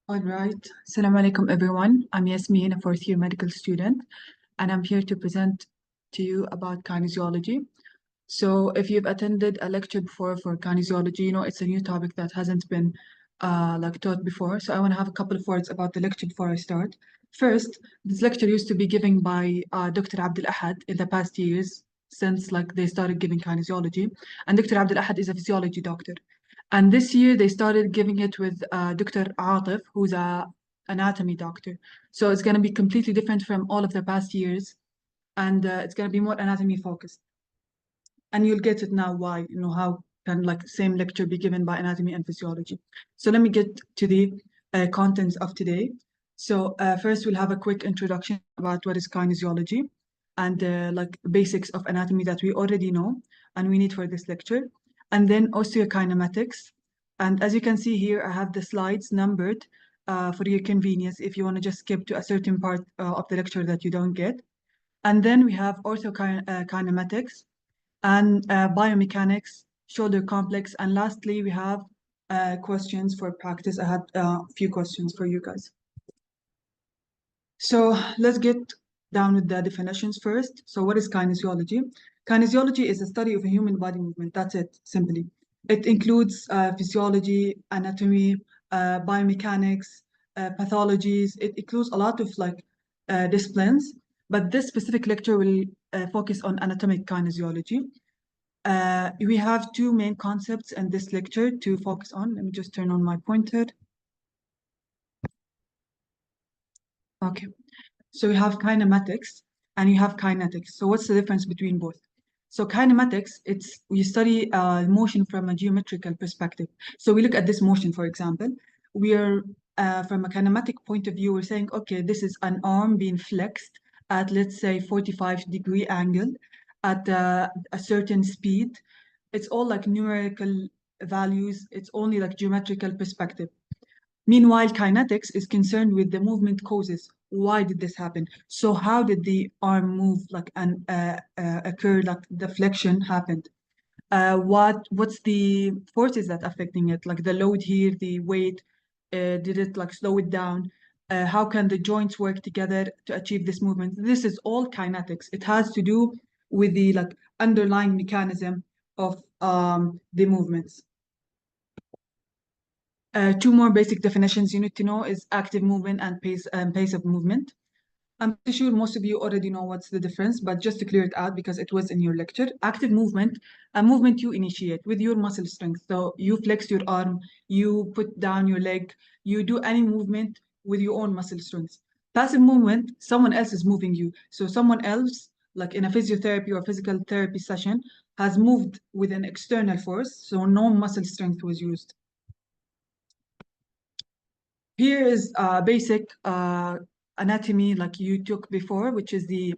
All right. Assalamu alaikum, everyone. I'm Yasmeen, a fourth year medical student, and I'm here to present to you about kinesiology. So, if you've attended a lecture before for kinesiology, you know it's a new topic that hasn't been taught before. So, I want to have a couple of words about the lecture before I start. First, this lecture used to be given by Dr. Abdul Ahad in the past years since they started giving kinesiology, and Dr. Abdul Ahad is a physiology doctor. And this year they started giving it with Dr. Atif, who's a anatomy doctor. So it's going to be completely different from all of the past years, and it's going to be more anatomy focused. And you'll get it now why, how can same lecture be given by anatomy and physiology. So let me get to the contents of today. So first we'll have a quick introduction about what is kinesiology and basics of anatomy that we already know and we need for this lecture. And then osteokinematics. And as you can see here, I have the slides numbered for your convenience if you want to just skip to a certain part of the lecture that you don't get. And then we have orthokinematics and biomechanics, shoulder complex. And lastly, we have questions for practice. I had a few questions for you guys. So let's get down with the definitions first. So what is kinesiology? Kinesiology is a study of a human body movement. That's it, simply. It includes physiology, anatomy, biomechanics, pathologies. It includes a lot of disciplines, but this specific lecture will focus on anatomic kinesiology. We have two main concepts in this lecture to focus on. Let me just turn on my pointer. Okay. So you have kinematics and you have kinetics. So what's the difference between both? So kinematics, we study motion from a geometrical perspective. So we look at this motion, for example. We are, from a kinematic point of view, we're saying, okay, this is an arm being flexed at, let's say, 45-degree angle at a certain speed. It's all like numerical values. It's only like geometrical perspective. Meanwhile, kinetics is concerned with the movement causes. Why did this happen? So how did the arm move and occur, like the flexion happened? What's the forces that affecting it? Like the load here, the weight, did it slow it down? How can the joints work together to achieve this movement? This is all kinetics. It has to do with the underlying mechanism of the movements. Two more basic definitions you need to know is active movement and pace of movement. I'm pretty sure most of you already know what's the difference, but just to clear it out because it was in your lecture. Active movement, a movement you initiate with your muscle strength. So you flex your arm, you put down your leg, you do any movement with your own muscle strength. Passive movement, someone else is moving you. So someone else, like in a physiotherapy or physical therapy session, has moved with an external force, so no muscle strength was used. Here is basic anatomy like you took before, which is the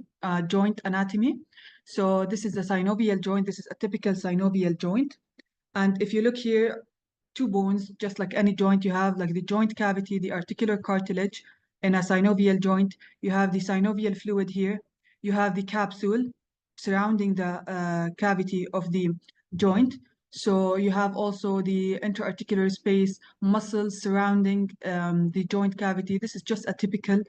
joint anatomy. So this is a synovial joint. This is a typical synovial joint. And if you look here, two bones, just like any joint, you have like the joint cavity, the articular cartilage. In a synovial joint, you have the synovial fluid here. You have the capsule surrounding the cavity of the joint. So you have also the interarticular space, muscles surrounding the joint cavity. This is just a typical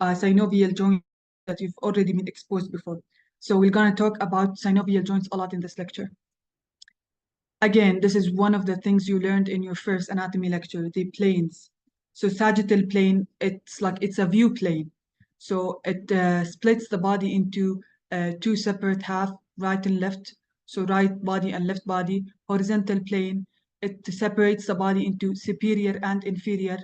synovial joint that you've already been exposed before. So we're going to talk about synovial joints a lot in this lecture. Again, this is one of the things you learned in your first anatomy lecture, the planes. So sagittal plane, it's a view plane. So it splits the body into two separate halves, right and left. So right body and left body. Horizontal plane, it separates the body into superior and inferior.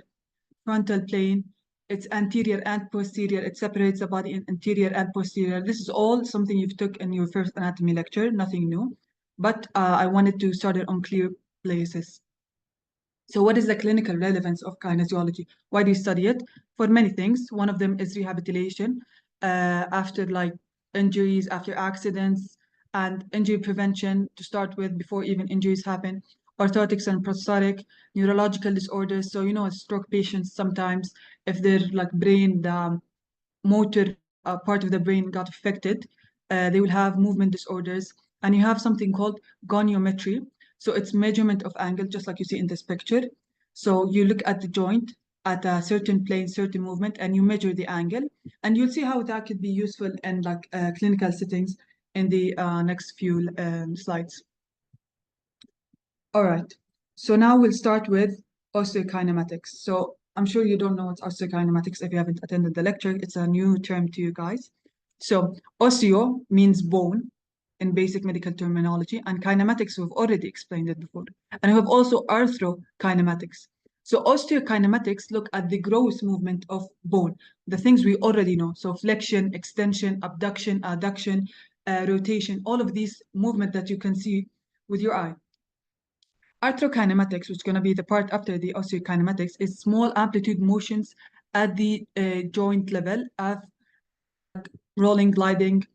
Frontal plane, it's anterior and posterior. It separates the body in anterior and posterior. This is all something you've took in your first anatomy lecture, nothing new. But I wanted to start it on clear places. So what is the clinical relevance of kinesiology? Why do you study it? For many things. One of them is rehabilitation after injuries, after accidents, and injury prevention to start with before even injuries happen. Orthotics and prosthetic, neurological disorders. So, stroke patients sometimes, if their brain, the motor part of the brain got affected, they will have movement disorders. And you have something called goniometry. So it's measurement of angle, just like you see in this picture. So you look at the joint, at a certain plane, certain movement, and you measure the angle. And you'll see how that could be useful in like clinical settings in the next few slides. All right, so now we'll start with osteokinematics. So I'm sure you don't know what's osteokinematics if you haven't attended the lecture. It's a new term to you guys. So osteo means bone in basic medical terminology, and kinematics, we've already explained it before. And we have also arthrokinematics. So osteokinematics look at the gross movement of bone, the things we already know. So flexion, extension, abduction, adduction, rotation, all of these movement that you can see with your eye. Arthrokinematics, which is going to be the part after the osteokinematics, is small amplitude motions at the joint level of rolling, gliding,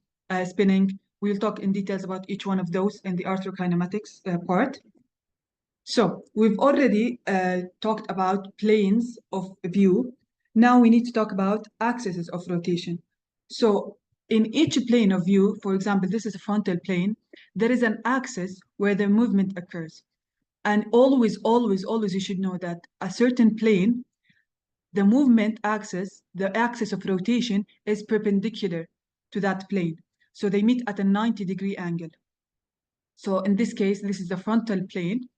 spinning. We'll talk in details about each one of those in the arthrokinematics part. So we've already talked about planes of view. Now we need to talk about axes of rotation. So in each plane of view, for example, this is a frontal plane, there is an axis where the movement occurs. And always, always, always you should know that a certain plane, the movement axis, the axis of rotation is perpendicular to that plane. So they meet at a 90-degree angle. So in this case, this is the frontal plane,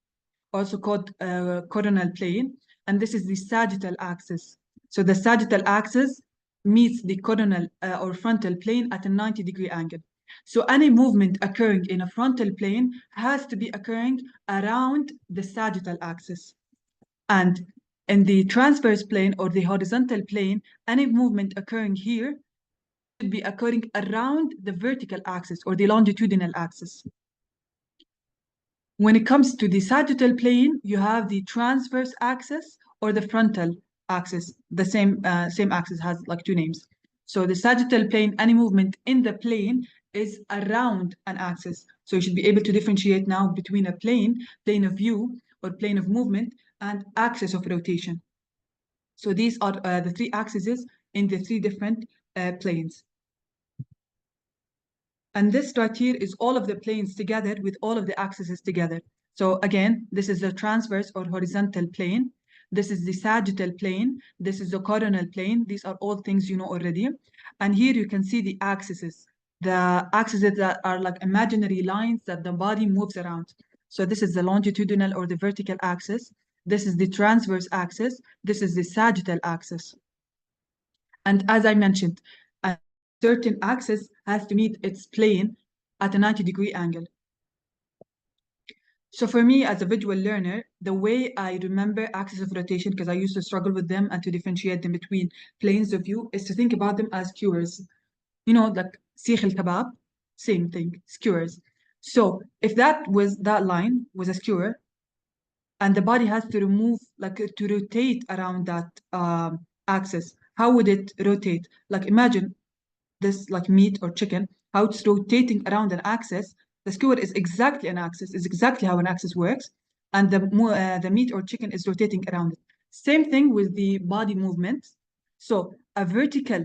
also called coronal plane, and this is the sagittal axis. So the sagittal axis meets the coronal or frontal plane at a 90-degree angle. So any movement occurring in a frontal plane has to be occurring around the sagittal axis. And in the transverse plane or the horizontal plane, any movement occurring here should be occurring around the vertical axis or the longitudinal axis. When it comes to the sagittal plane, you have the transverse axis or the frontal axis. The same axis has like two names. So the sagittal plane, any movement in the plane is around an axis. So you should be able to differentiate now between a plane of view or plane of movement, and axis of rotation. So these are the three axes in the three different planes. And this right here is all of the planes together with all of the axes together. So again, this is the transverse or horizontal plane. This is the sagittal plane. This is the coronal plane. These are all things you know already. And here you can see the axes that are like imaginary lines that the body moves around. So this is the longitudinal or the vertical axis. This is the transverse axis. This is the sagittal axis. And as I mentioned, a certain axis has to meet its plane at a 90-degree angle. So for me, as a visual learner, the way I remember axis of rotation, because I used to struggle with them and to differentiate them between planes of view, is to think about them as skewers. You know, like sikh al-kebab, same thing, skewers. So if that line was a skewer, and the body has to to rotate around that axis, how would it rotate? Like imagine this like meat or chicken, how it's rotating around an axis. The skewer is exactly an axis, is exactly how an axis works, and the meat or chicken is rotating around it. Same thing with the body movement. So a vertical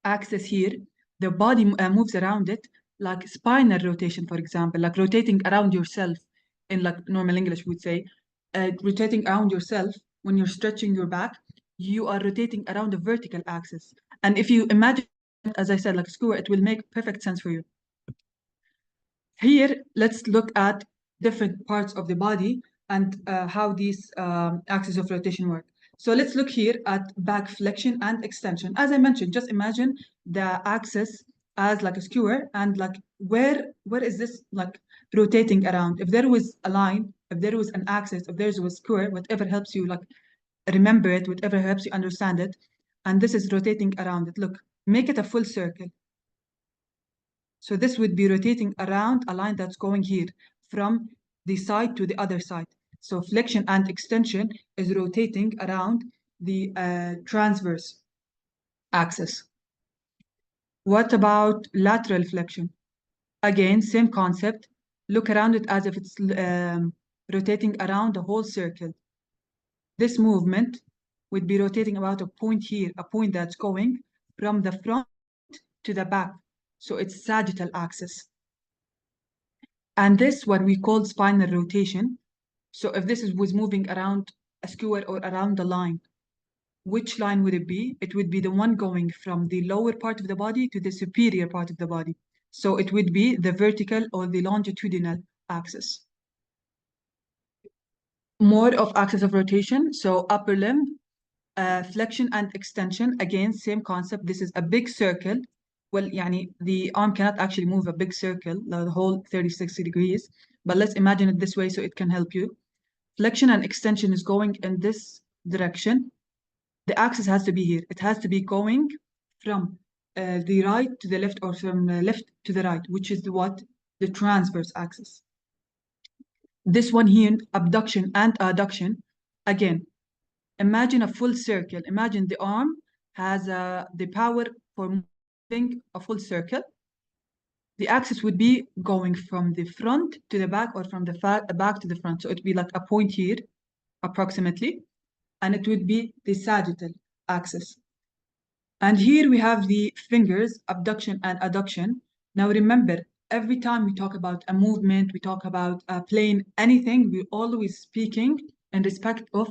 axis here, the body moves around it, like spinal rotation, for example, like rotating around yourself in like normal English would say, rotating around yourself when you're stretching your back, you are rotating around the vertical axis. And if you imagine, as I said, like a skewer, it will make perfect sense for you. Here, let's look at different parts of the body and how these axes of rotation work. So let's look here at back flexion and extension. As I mentioned, just imagine the axis as like a skewer, and like where is this like rotating around? If there was a line, if there was an axis, if there was a skewer, whatever helps you like remember it, whatever helps you understand it, and this is rotating around it. Look, make it a full circle. So this would be rotating around a line that's going here from the side to the other side. So flexion and extension is rotating around the transverse axis. What about lateral flexion? Again, same concept. Look around it as if it's rotating around the whole circle. This movement would be rotating about a point here, a point that's going from the front to the back. So it's sagittal axis. And this what we call spinal rotation. So if this was moving around a skewer or around the line, which line would it be? It would be the one going from the lower part of the body to the superior part of the body. So it would be the vertical or the longitudinal axis. More of axis of rotation, so upper limb, flexion and extension. Again, same concept. This is a big circle. Well, يعني the arm cannot actually move a big circle, the whole 360 degrees, but let's imagine it this way so it can help you. Flexion and extension is going in this direction. The axis has to be here. It has to be going from the right to the left or from the left to the right, which is what? The transverse axis. This one here, abduction and adduction, again, imagine a full circle. Imagine the arm has the power for moving a full circle. The axis would be going from the front to the back or from the back to the front. So it would be like a point here, approximately, and it would be the sagittal axis. And here we have the fingers, abduction and adduction. Now remember, every time we talk about a movement, we talk about a plane, anything, we're always speaking in respect of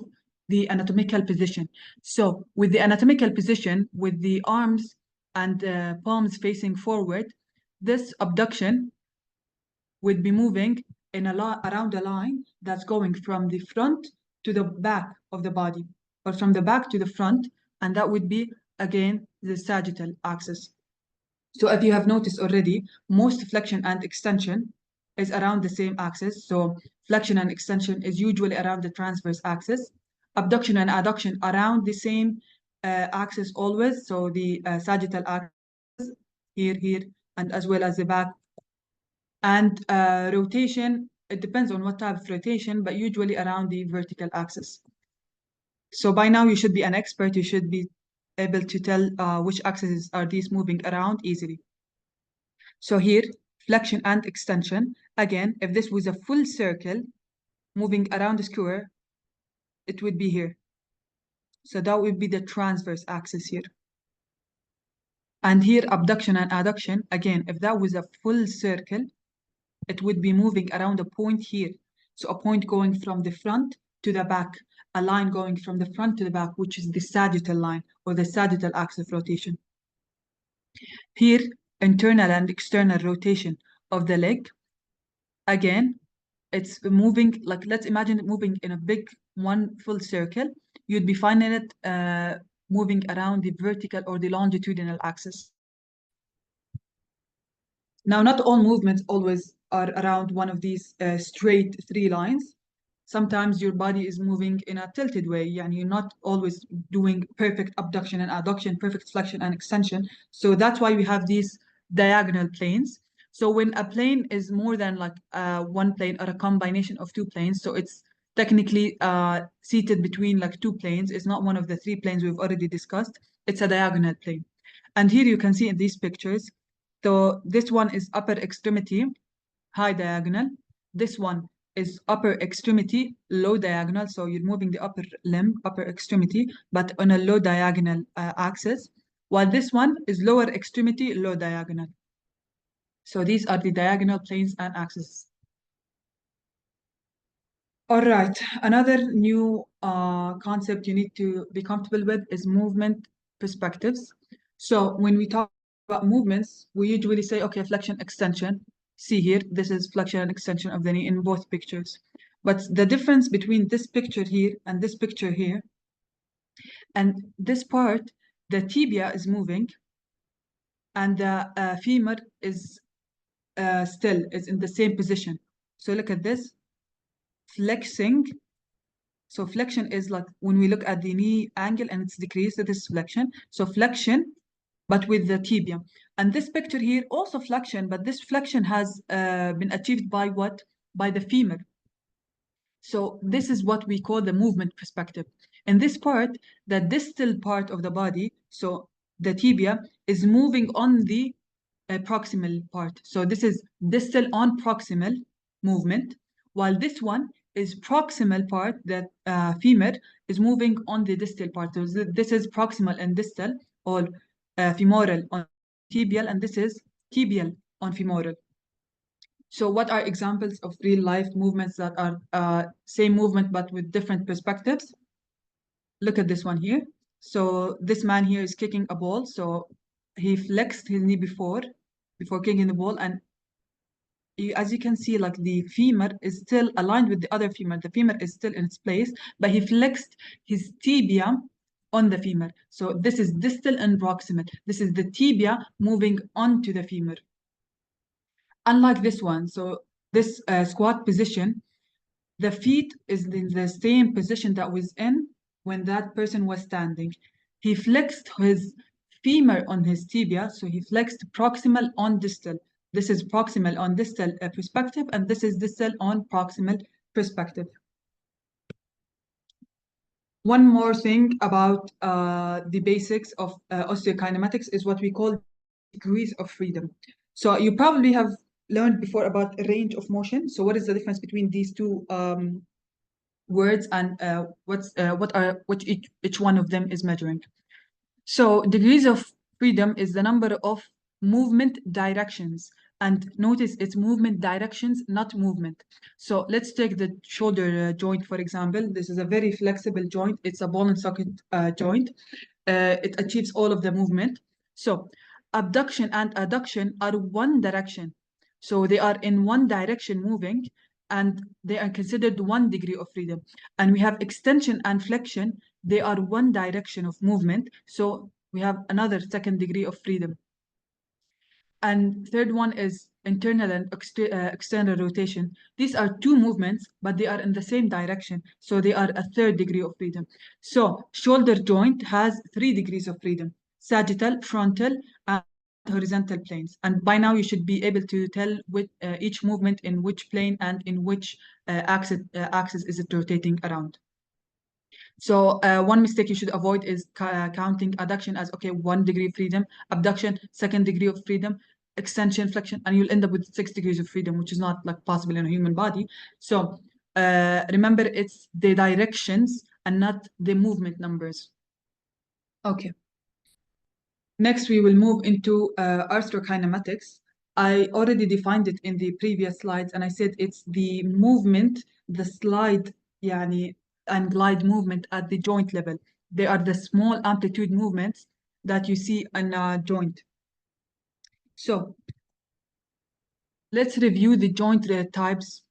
the anatomical position. So with the anatomical position, with the arms and palms facing forward, this abduction would be moving in around a line that's going from the front to the back of the body, or from the back to the front, and that would be, again, the sagittal axis. So if you have noticed already, most flexion and extension is around the same axis. So flexion and extension is usually around the transverse axis. Abduction and adduction around the same axis always. So the sagittal axis here, and as well as the back. And rotation, it depends on what type of rotation, but usually around the vertical axis. So by now you should be an expert. You should be able to tell which axes are these moving around easily. So here, flexion and extension. Again, if this was a full circle moving around the square, it would be here. So that would be the transverse axis here. And here, abduction and adduction. Again, if that was a full circle, it would be moving around a point here. So a point going from the front to the back, a line going from the front to the back, which is the sagittal line or the sagittal axis of rotation. Here, internal and external rotation of the leg. Again, it's moving, like, let's imagine it moving in a big one full circle. You'd be finding it moving around the vertical or the longitudinal axis. Now, not all movements always are around one of these straight three lines. Sometimes your body is moving in a tilted way, and you're not always doing perfect abduction and adduction, perfect flexion and extension. So that's why we have these diagonal planes. So when a plane is more than like one plane or a combination of two planes, so it's technically seated between like two planes, it's not one of the three planes we've already discussed, it's a diagonal plane. And here you can see in these pictures, so this one is upper extremity, high diagonal. This one is upper extremity, low diagonal. So you're moving the upper limb, upper extremity, but on a low diagonal axis. While this one is lower extremity, low diagonal. So these are the diagonal planes and axes. All right, another new concept you need to be comfortable with is movement perspectives. So when we talk about movements, we usually say, okay, flexion, extension. See here, this is flexion and extension of the knee in both pictures. But the difference between this picture here and this picture here, and this part, the tibia is moving, and the femur is still, is in the same position. So look at this, flexing. So flexion is like when we look at the knee angle and it's decreased, this is flexion. So flexion, but with the tibia. And this picture here, also flexion, but this flexion has been achieved by what? By the femur. So this is what we call the movement perspective. In this part, the distal part of the body, so the tibia, is moving on the proximal part. So this is distal on proximal movement, while this one is proximal part, that femur, is moving on the distal part. So this is proximal and distal, or femoral on tibial, and this is tibial on femoral. So what are examples of real life movements that are same movement but with different perspectives? Look at this one here. So this man here is kicking a ball. So he flexed his knee before kicking the ball, and as you can see, like the femur is still aligned with the other femur. The femur is still in its place, but he flexed his tibia on the femur. So this is distal and proximal. This is the tibia moving onto the femur. Unlike this one, so this squat position, the feet is in the same position that was in when that person was standing. He flexed his femur on his tibia, so he flexed proximal on distal. This is proximal on distal perspective, and this is distal on proximal perspective. One more thing about the basics of osteokinematics is what we call degrees of freedom. So you probably have learned before about range of motion. So what is the difference between these two words, and what each one of them is measuring? So degrees of freedom is the number of movement directions. And notice it's movement directions, not movement. So let's take the shoulder joint, for example. This is a very flexible joint. It's a ball and socket joint. It achieves all of the movement. So abduction and adduction are one direction. So they are in one direction moving, and they are considered 1 degree of freedom. And we have extension and flexion. They are one direction of movement. So we have another 2nd degree of freedom. And third one is internal and external rotation. These are two movements, but they are in the same direction. So they are a 3rd degree of freedom. So shoulder joint has 3 degrees of freedom: sagittal, frontal, and horizontal planes. And by now you should be able to tell which, each movement in which plane and in which axis is it rotating around. So one mistake you should avoid is counting adduction as, okay, 1 degree freedom, abduction, 2nd degree of freedom, extension, flexion, and you'll end up with 6 degrees of freedom, which is not like possible in a human body. So remember, it's the directions and not the movement numbers. Okay. Next, we will move into arthrokinematics. I already defined it in the previous slides, and I said it's the movement, the slide, yani, and glide movement at the joint level. They are the small amplitude movements that you see in a joint. So let's review the joint types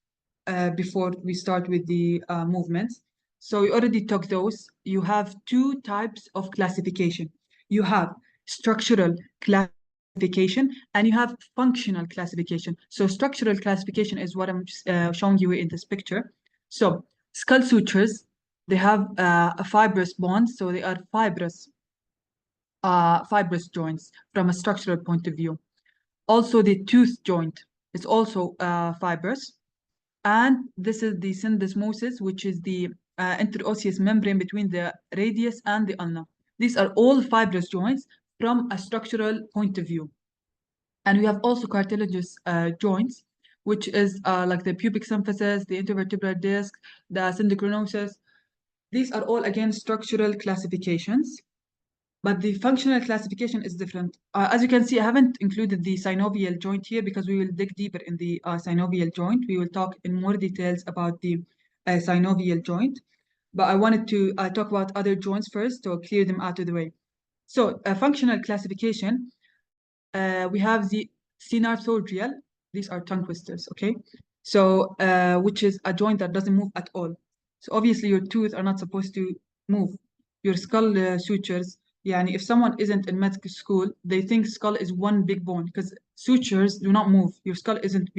before we start with the movements. So we already took those. You have 2 types of classification. You have structural classification and you have functional classification. So structural classification is what I'm showing you in this picture. So skull sutures, they have a fibrous bond, so they are fibrous joints from a structural point of view. Also, the tooth joint is also fibrous. And this is the syndesmosis, which is the interosseous membrane between the radius and the ulna. These are all fibrous joints from a structural point of view. And we have also cartilaginous joints, which is like the pubic symphysis, the intervertebral disc, the synchronosis. These are all, again, structural classifications. But the functional classification is different. As you can see, I haven't included the synovial joint here because we will dig deeper in the synovial joint. We will talk in more details about the synovial joint. But I wanted to talk about other joints first to clear them out of the way. So functional classification, we have the synarthrodial. These are tongue twisters, okay? So which is a joint that doesn't move at all. So obviously your teeth are not supposed to move. Your skull sutures, yani if someone isn't in medical school, they think skull is one big bone because sutures do not move. Your skull isn't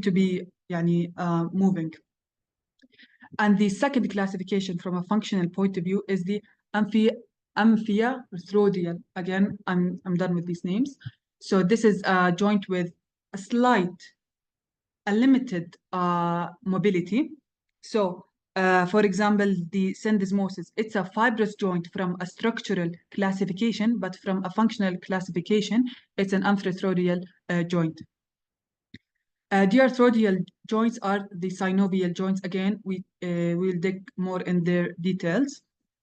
to be yani moving. And the second classification from a functional point of view is the amphiarthrodial. Again, I'm done with these names. So this is a joint with a limited mobility. So for example, the syndesmosis, it's a fibrous joint from a structural classification, but from a functional classification, it's an amphiarthrodial joint. Diarthrodial joints are the synovial joints. Again, we will dig more in their details,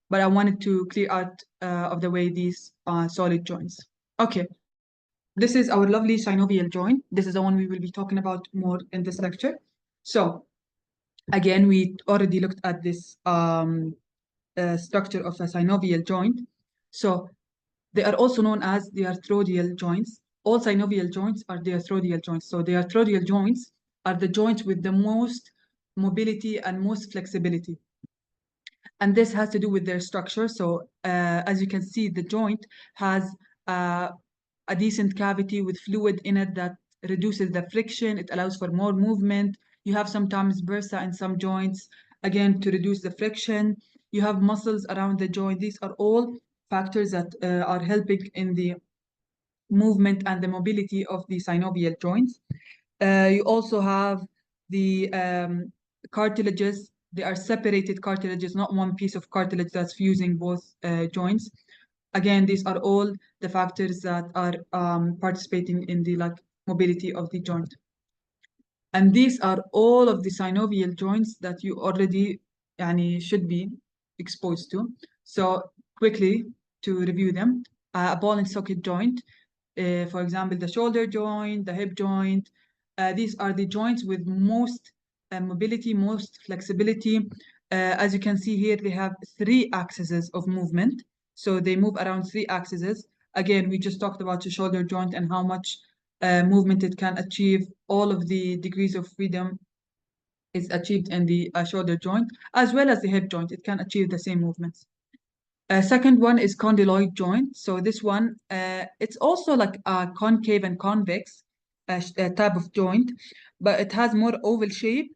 but I wanted to clear out of the way these solid joints. Okay, this is our lovely synovial joint. This is the one we will be talking about more in this lecture. So again, we already looked at this structure of a synovial joint. So they are also known as the arthrodial joints. All synovial joints are the arthrodial joints. So the arthrodial joints are the joints with the most mobility and most flexibility. And this has to do with their structure. So as you can see, the joint has a decent cavity with fluid in it that reduces the friction. It allows for more movement. You have sometimes bursa in some joints, again, to reduce the friction. You have muscles around the joint. These are all factors that are helping in the movement and the mobility of the synovial joints. You also have the cartilages. They are separated cartilages, not one piece of cartilage that's fusing both joints. Again, these are all the factors that are participating in the mobility of the joint. And these are all of the synovial joints that you already should be exposed to. So quickly to review them, a ball and socket joint, for example, the shoulder joint, the hip joint. These are the joints with most mobility, most flexibility. As you can see here, they have 3 axes of movement. So they move around 3 axes. Again, we just talked about the shoulder joint and how much movement it can achieve. All of the degrees of freedom is achieved in the shoulder joint, as well as the hip joint. It can achieve the same movements. Second one is condyloid joint. So this one, it's also like a concave and convex type of joint, but it has more oval shape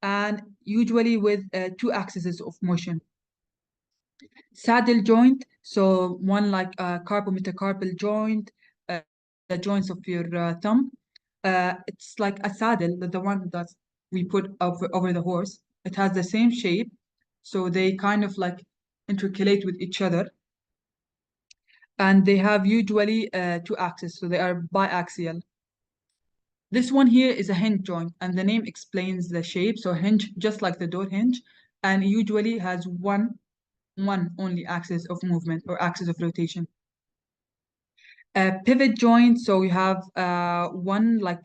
and usually with 2 axes of motion. Saddle joint, so one like a carpometacarpal joint, the joints of your thumb. It's like a saddle, the one that we put over the horse. It has the same shape, so they kind of like intercalate with each other. And they have usually 2 axes, so they are biaxial. This one here is a hinge joint, and the name explains the shape. So hinge, just like the door hinge, and usually has one only axis of movement or axis of rotation. Pivot joint, so you have one like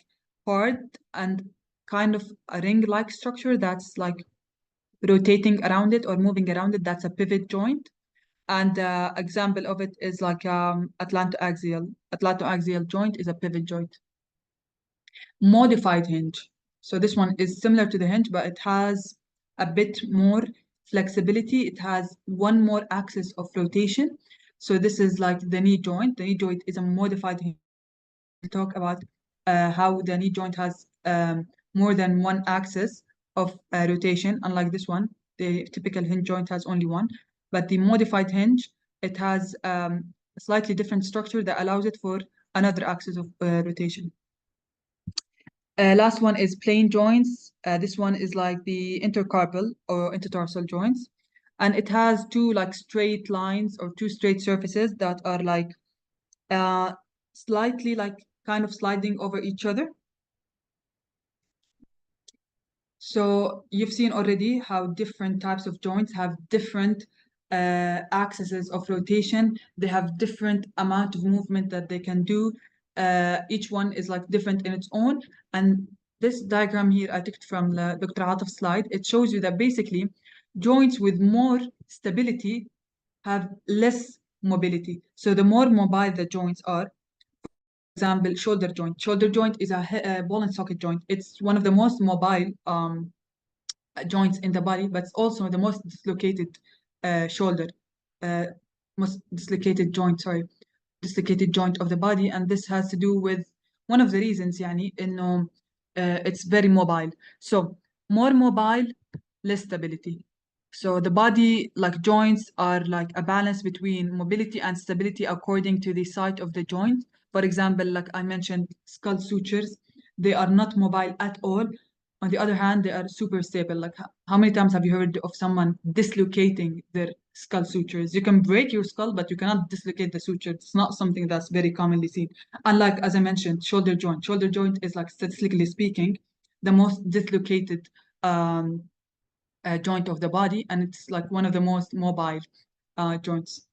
part and kind of a ring-like structure that's like rotating around it or moving around it. That's a pivot joint. And example of it is like atlantoaxial. Atlantoaxial joint is a pivot joint. Modified hinge. So this one is similar to the hinge, but it has a bit more flexibility. It has one more axis of rotation. So this is like the knee joint. The knee joint is a modified hinge. We'll talk about how the knee joint has more than one axis of rotation, unlike this one. The typical hinge joint has only one. But the modified hinge, it has a slightly different structure that allows it for another axis of rotation. Last one is plane joints. This one is like the intercarpal or intertarsal joints. And it has 2 like straight lines or 2 straight surfaces that are like slightly like kind of sliding over each other. So you've seen already how different types of joints have different axes of rotation. They have different amount of movement that they can do. Each one is like different in its own. And this diagram here I took from Dr. Atif's slide. It shows you that basically joints with more stability have less mobility. So the more mobile the joints are, example, shoulder joint. Shoulder joint is a ball and socket joint. It's one of the most mobile joints in the body, but it's also the most dislocated shoulder, most dislocated joint, sorry, dislocated joint of the body. And this has to do with one of the reasons, إنه it's very mobile. So more mobile, less stability. So the body, like joints, are like a balance between mobility and stability according to the site of the joint. For example, like I mentioned, skull sutures, they are not mobile at all. On the other hand, they are super stable. Like how many times have you heard of someone dislocating their skull sutures? You can break your skull, but you cannot dislocate the suture. It's not something that's very commonly seen. Unlike, as I mentioned, shoulder joint. Shoulder joint is, like, statistically speaking, the most dislocated joint of the body, and it's like one of the most mobile joints.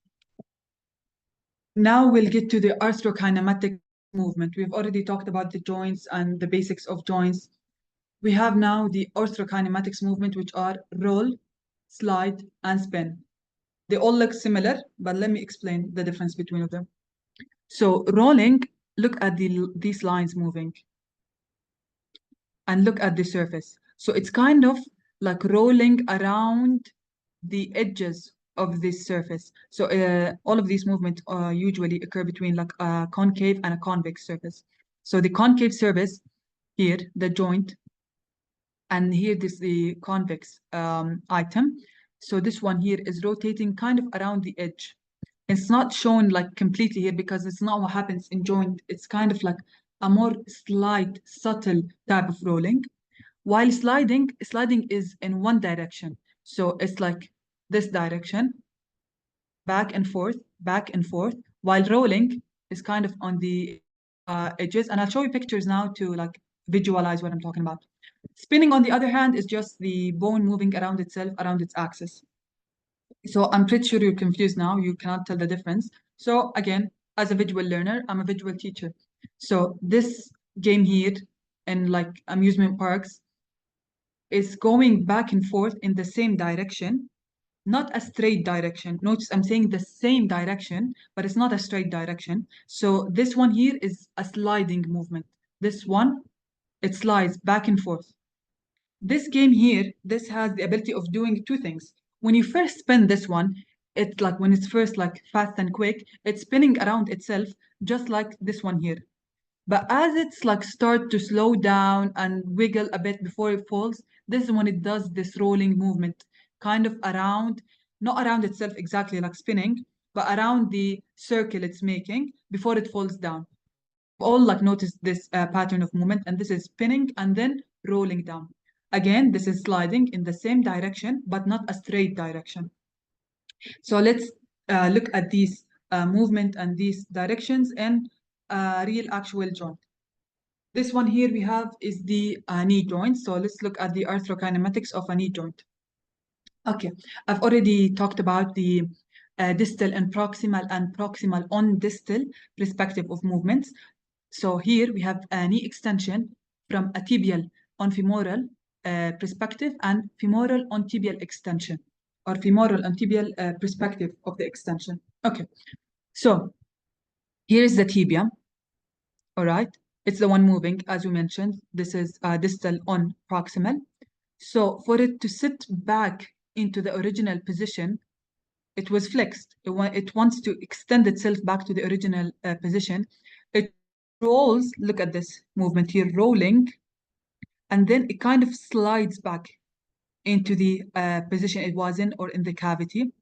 Now we'll get to the arthrokinematic movement. We've already talked about the joints and the basics of joints. We have now the orthokinematics movement, which are roll, slide, and spin. They all look similar, but let me explain the difference between them. So rolling, look at these lines moving and look at the surface. So it's kind of like rolling around the edges of this surface. So all of these movements usually occur between like a concave and a convex surface. So the concave surface here, the joint, and here this is the convex item. So this one here is rotating kind of around the edge. It's not shown like completely here because it's not what happens in joint. It's kind of like a more slight, subtle type of rolling. While sliding is in one direction. So it's like this direction, back and forth, while rolling is kind of on the edges. And I'll show you pictures now to like visualize what I'm talking about. Spinning, on the other hand, is just the bone moving around itself, around its axis. So I'm pretty sure you're confused now. You cannot tell the difference. So again, as a visual learner, I'm a visual teacher. So this game here in like amusement parks is going back and forth in the same direction, not a straight direction. Notice I'm saying the same direction, but it's not a straight direction. So this one here is a sliding movement. This one, it slides back and forth. This game here, this has the ability of doing two things. When you first spin this one, it's like when it's first like fast and quick, it's spinning around itself just like this one here. But as it's like start to slow down and wiggle a bit before it falls, this is when it does this rolling movement, kind of around, not around itself exactly like spinning, but around the circle it's making before it falls down. All like notice this pattern of movement, and this is spinning and then rolling down. Again, this is sliding in the same direction, but not a straight direction. So let's look at these movement and these directions in real actual joint. This one here we have is the knee joint. So let's look at the arthrokinematics of a knee joint. Okay, I've already talked about the distal and proximal on distal perspective of movements. So here we have a knee extension from a tibial on femoral perspective and femoral on tibial extension, or femoral on tibial perspective of the extension. Okay, so here is the tibia, all right? It's the one moving, as we mentioned. This is distal on proximal. So for it to sit back into the original position, it was flexed. It wants to extend itself back to the original position. It rolls, look at this movement here, rolling, and then it kind of slides back into the position it was in, or in the cavity.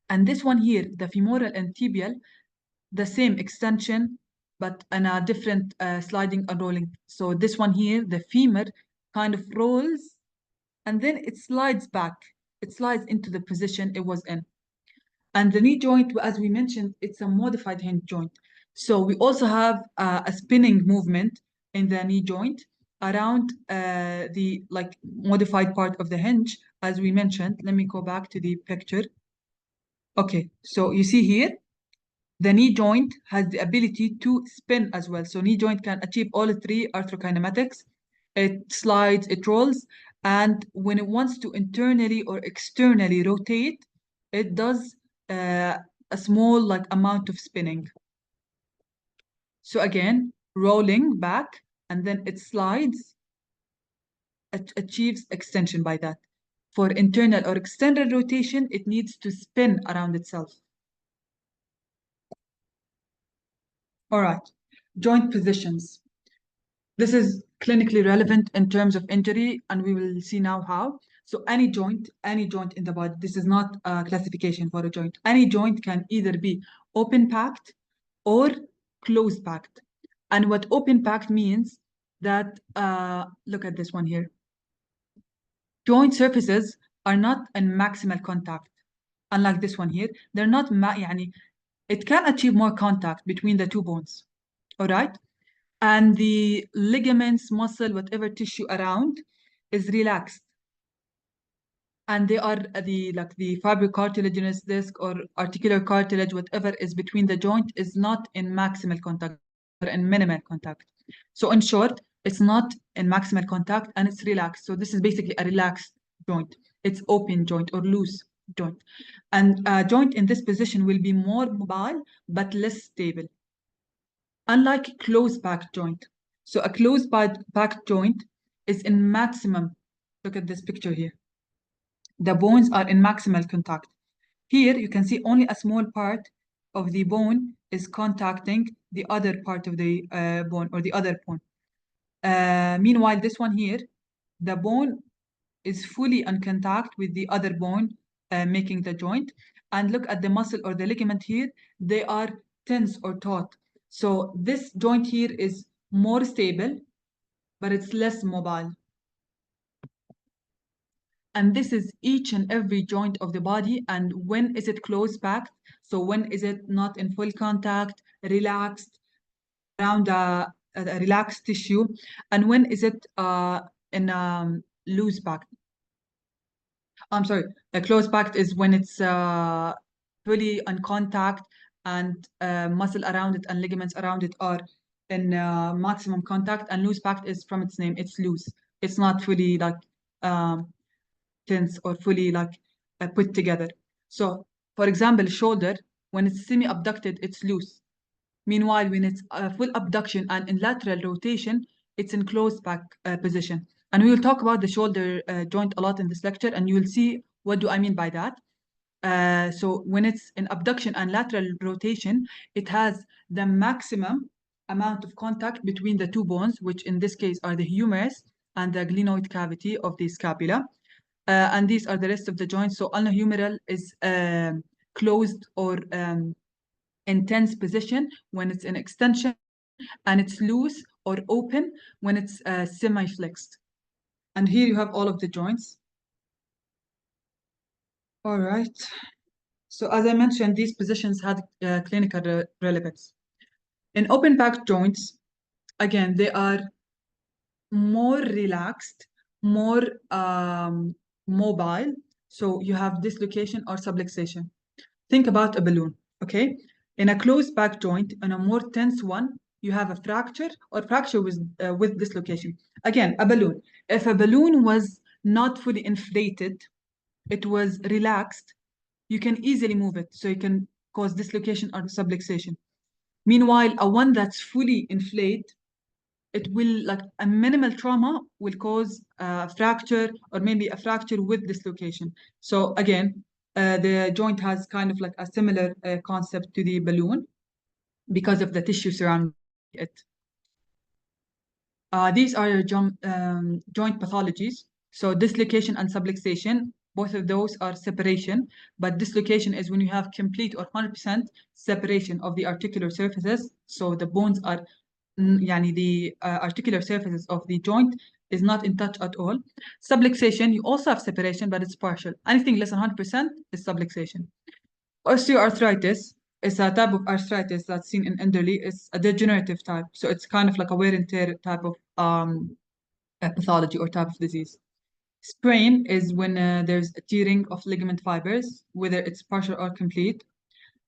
And this one here, the femoral and tibial, the same extension, but in a different sliding and rolling. So this one here, the femur, kind of rolls, and then it slides back. It slides into the position it was in. And the knee joint, as we mentioned, it's a modified hinge joint. So we also have a spinning movement in the knee joint around the like modified part of the hinge, as we mentioned. Let me go back to the picture. Okay, so you see here, the knee joint has the ability to spin as well. So knee joint can achieve all three arthrokinematics. It slides, it rolls, and when it wants to internally or externally rotate, it does a small like amount of spinning. So again, rolling back, and then it slides, it achieves extension by that. For internal or external rotation, it needs to spin around itself. All right, joint positions. This is clinically relevant in terms of injury, and we will see now how. So any joint in the body, this is not a classification for a joint. Any joint can either be open packed or closed packed. And what open packed means that, look at this one here. Joint surfaces are not in maximal contact. Unlike this one here, they're not, يعني, it can achieve more contact between the two bones, all right? And the ligaments, muscle, whatever tissue around is relaxed. And they are the fibrocartilaginous disc or articular cartilage, whatever is between the joint, is not in maximal contact or in minimal contact. So in short, it's not in maximal contact and it's relaxed. So this is basically a relaxed joint. It's open joint or loose. joint. And a joint in this position will be more mobile but less stable, unlike closed back joint. So a closed back joint is in maximum, look at this picture here. The bones are in maximal contact. Here you can see only a small part of the bone is contacting the other part of the bone or the other bone. Meanwhile, this one here, the bone is fully in contact with the other bone, making the joint. And look at the muscle or the ligament here, they are tense or taut. So this joint here is more stable, but it's less mobile. And this is each and every joint of the body. And when is it closed back? So when is it not in full contact, relaxed, around a relaxed tissue? And when is it in loose back? I'm sorry, a closed pact is when it's fully on contact and muscle around it and ligaments around it are in maximum contact. And loose pact is from its name, it's loose. It's not fully like um, tense or fully like put together. So, for example, shoulder, when it's semi-abducted, it's loose. Meanwhile, when it's full abduction and in lateral rotation, it's in closed back position. And we will talk about the shoulder joint a lot in this lecture, and you will see what do I mean by that. So when it's in abduction and lateral rotation, it has the maximum amount of contact between the two bones, which in this case are the humerus and the glenoid cavity of the scapula. And these are the rest of the joints. So ulnohumeral is closed or in tense position when it's in extension, and it's loose or open when it's semi-flexed. And here you have all of the joints. All right. So as I mentioned, these positions had clinical relevance. In open back joints, again, they are more relaxed, more mobile. So you have dislocation or subluxation. Think about a balloon, okay? In a closed back joint, in a more tense one, you have a fracture or fracture with dislocation. Again, a balloon. If a balloon was not fully inflated, it was relaxed, you can easily move it. So you can cause dislocation or subluxation. Meanwhile, a one that's fully inflated, it will, like a minimal trauma will cause a fracture or maybe a fracture with dislocation. So again, the joint has kind of like a similar concept to the balloon because of the tissue surrounding it. These are your joint pathologies. So dislocation and subluxation, both of those are separation, but dislocation is when you have complete or 100% separation of the articular surfaces. So the bones are, يعني the articular surfaces of the joint is not in touch at all. Subluxation, you also have separation, but it's partial. Anything less than 100% is subluxation. Osteoarthritis is a type of arthritis that's seen in elderly. It's a degenerative type. So it's kind of like a wear and tear type of pathology or type of disease. Sprain is when there's a tearing of ligament fibers, whether it's partial or complete.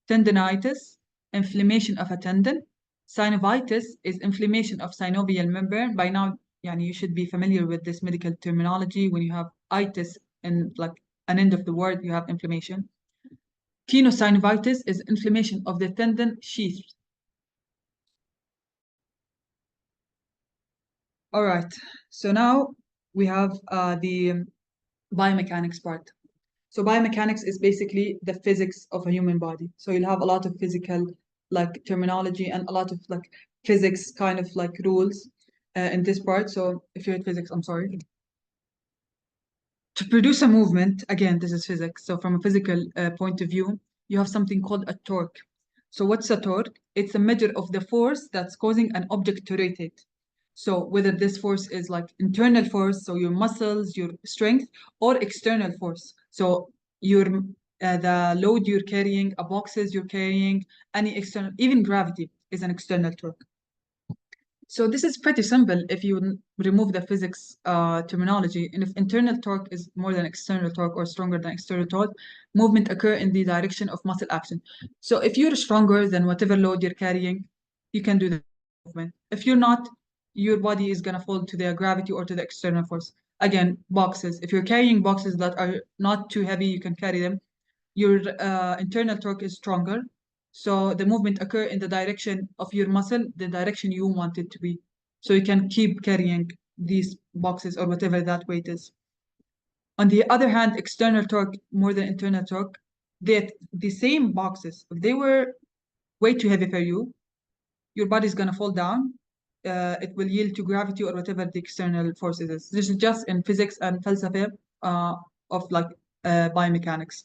Tendinitis, inflammation of a tendon. Synovitis is inflammation of synovial membrane. By now, you should be familiar with this medical terminology. When you have itis in like an end of the word, you have inflammation. Tenosynovitis is inflammation of the tendon sheath. All right, so now we have the biomechanics part. So biomechanics is basically the physics of a human body. So you'll have a lot of physical like terminology and a lot of like physics kind of like rules in this part. So if you're in physics, I'm sorry. To produce a movement, again, this is physics. So from a physical point of view, you have something called a torque. So what's a torque? It's a measure of the force that's causing an object to rotate. So whether this force is like internal force, so your muscles, your strength, or external force. So your the load you're carrying, a boxes you're carrying, any external, even gravity is an external torque. So this is pretty simple if you remove the physics terminology. And if internal torque is more than external torque or stronger than external torque, movement occur in the direction of muscle action. So if you're stronger than whatever load you're carrying, you can do the movement. If you're not, your body is gonna fall to the gravity or to the external force. Again, boxes. If you're carrying boxes that are not too heavy, you can carry them. your internal torque is stronger. So the movement occur in the direction of your muscle, the direction you want it to be. So you can keep carrying these boxes or whatever that weight is. On the other hand, external torque more than internal torque, the same boxes, if they were way too heavy for you, your body's gonna fall down. It will yield to gravity or whatever the external forces is. This is just in physics and falsafa of like biomechanics.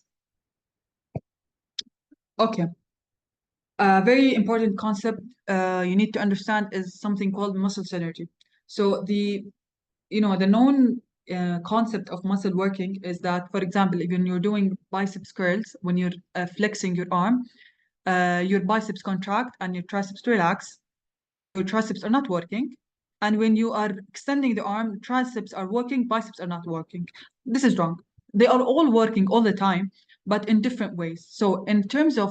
Okay. A very important concept you need to understand is something called muscle synergy. So the known concept of muscle working is that, for example, if when you're doing biceps curls, when you're flexing your arm, your biceps contract and your triceps relax. Your triceps are not working. And when you are extending the arm, triceps are working, biceps are not working. This is wrong. They are all working all the time, but in different ways. So in terms of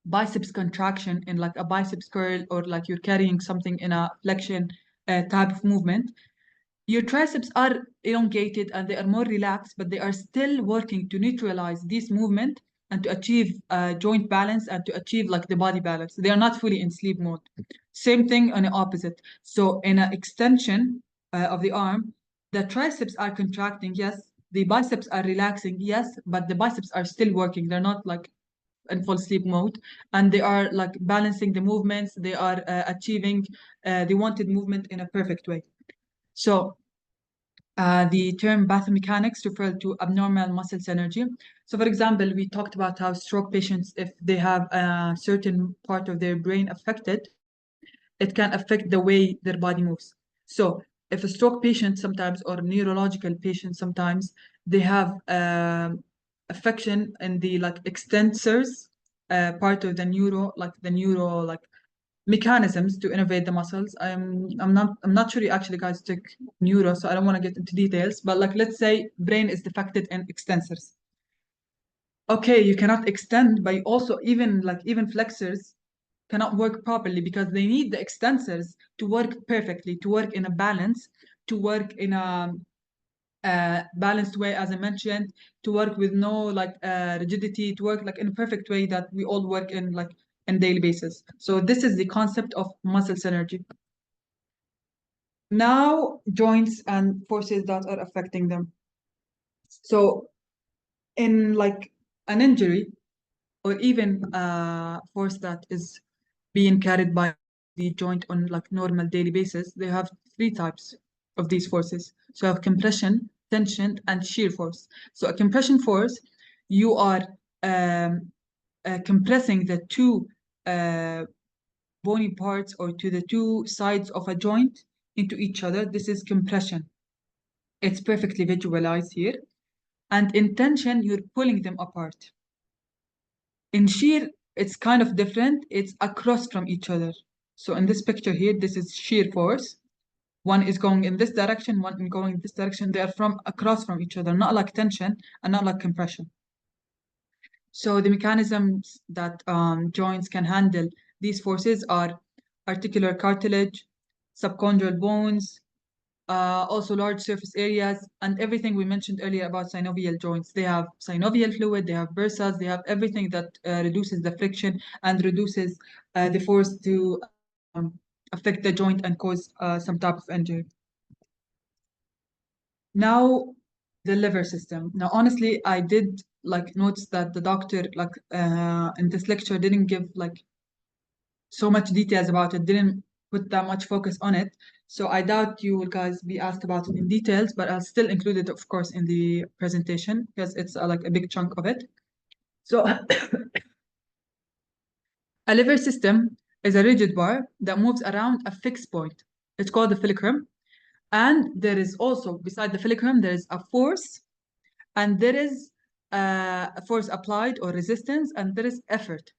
biceps contraction in like a biceps curl or like you're carrying something in a flexion type of movement, your triceps are elongated and they are more relaxed, but they are still working to neutralize this movement and to achieve joint balance and to achieve like the body balance. They are not fully in sleep mode. Same thing on the opposite. So in an extension of the arm, the triceps are contracting, yes. The biceps are relaxing, yes, but the biceps are still working. They're not like in full sleep mode, and they are like balancing the movements. They are achieving the wanted movement in a perfect way. So the term biomechanics refers to abnormal muscle synergy. So, for example, we talked about how stroke patients, if they have a certain part of their brain affected, it can affect the way their body moves. So, if a stroke patient sometimes or neurological patient sometimes they have affection in the like extensors part of the neuro like mechanisms to innervate the muscles. I'm not sure you actually guys took neuro, so I don't want to get into details. But like let's say brain is defected in extensors. Okay, you cannot extend, but also even flexors cannot work properly because they need the extensors to work perfectly, to work in a balance, to work in a balanced way, as I mentioned, to work with no like rigidity, to work like in a perfect way that we all work in like on daily basis. So this is the concept of muscle synergy. Now, joints and forces that are affecting them. So in like an injury or even a force that is being carried by the joint on like normal daily basis, they have three types of these forces. So you have compression, tension, and shear force. So a compression force, you are compressing the two bony parts or to the two sides of a joint into each other. This is compression. It's perfectly visualized here. And in tension, you're pulling them apart. In shear, it's kind of different. It's across from each other. So in this picture here, this is shear force. One is going in this direction, one is going in this direction. They are from across from each other, not like tension and not like compression. So the mechanisms that joints can handle these forces are articular cartilage, subchondral bones, also large surface areas, and everything we mentioned earlier about synovial joints. They have synovial fluid, they have bursas, they have everything that reduces the friction and reduces the force to affect the joint and cause some type of injury. Now, the liver system. Now, honestly, I did like notice that the doctor like in this lecture didn't give like so much details about it, didn't put that much focus on it. So I doubt you will guys be asked about it in details, but I'll still include it, of course, in the presentation because it's like a big chunk of it. So a liver system is a rigid bar that moves around a fixed point. It's called the fulcrum. And there is also, beside the fulcrum, there is a force, and there is a force applied or resistance, and there is effort.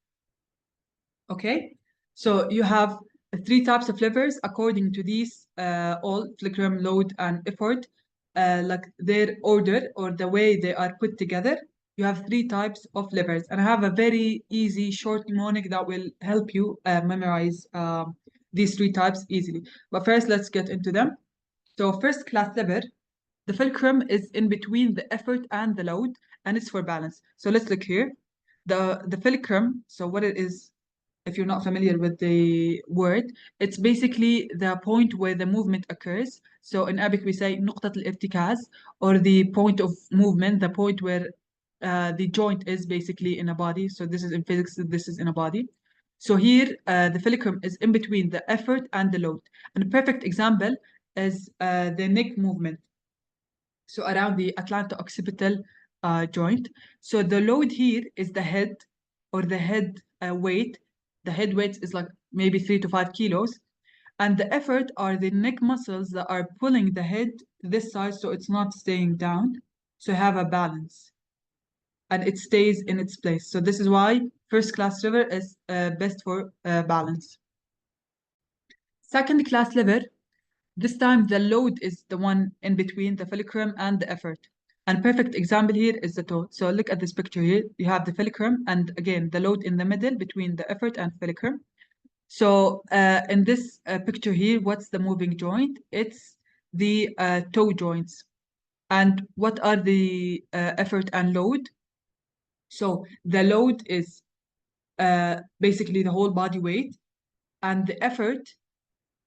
Okay, so you have three types of levers according to these all fulcrum, load, and effort, like their order or the way they are put together. You have three types of levers, and I have a very easy short mnemonic that will help you memorize these three types easily. But first, let's get into them. So first class lever, the fulcrum is in between the effort and the load, and it's for balance. So let's look here. The fulcrum, so what it is, if you're not familiar with the word, it's basically the point where the movement occurs. So in Arabic we say نقطة الارتكاز, or the point of movement, the point where the joint is basically in a body. So this is in physics, this is in a body. So here the fulcrum is in between the effort and the load. And a perfect example is the neck movement. So around the atlanto-occipital joint. So the load here is the head, or the head weight. The head weight is like maybe 3 to 5 kilos. And the effort are the neck muscles that are pulling the head to this side so it's not staying down. So have a balance. And it stays in its place. So this is why first class liver is best for balance. Second class liver, this time the load is the one in between the fulcrum and the effort. And perfect example here is the toe. So look at this picture here. You have the fulcrum and again the load in the middle between the effort and fulcrum. So in this picture here, what's the moving joint? It's the toe joints. And what are the effort and load? So the load is basically the whole body weight, and the effort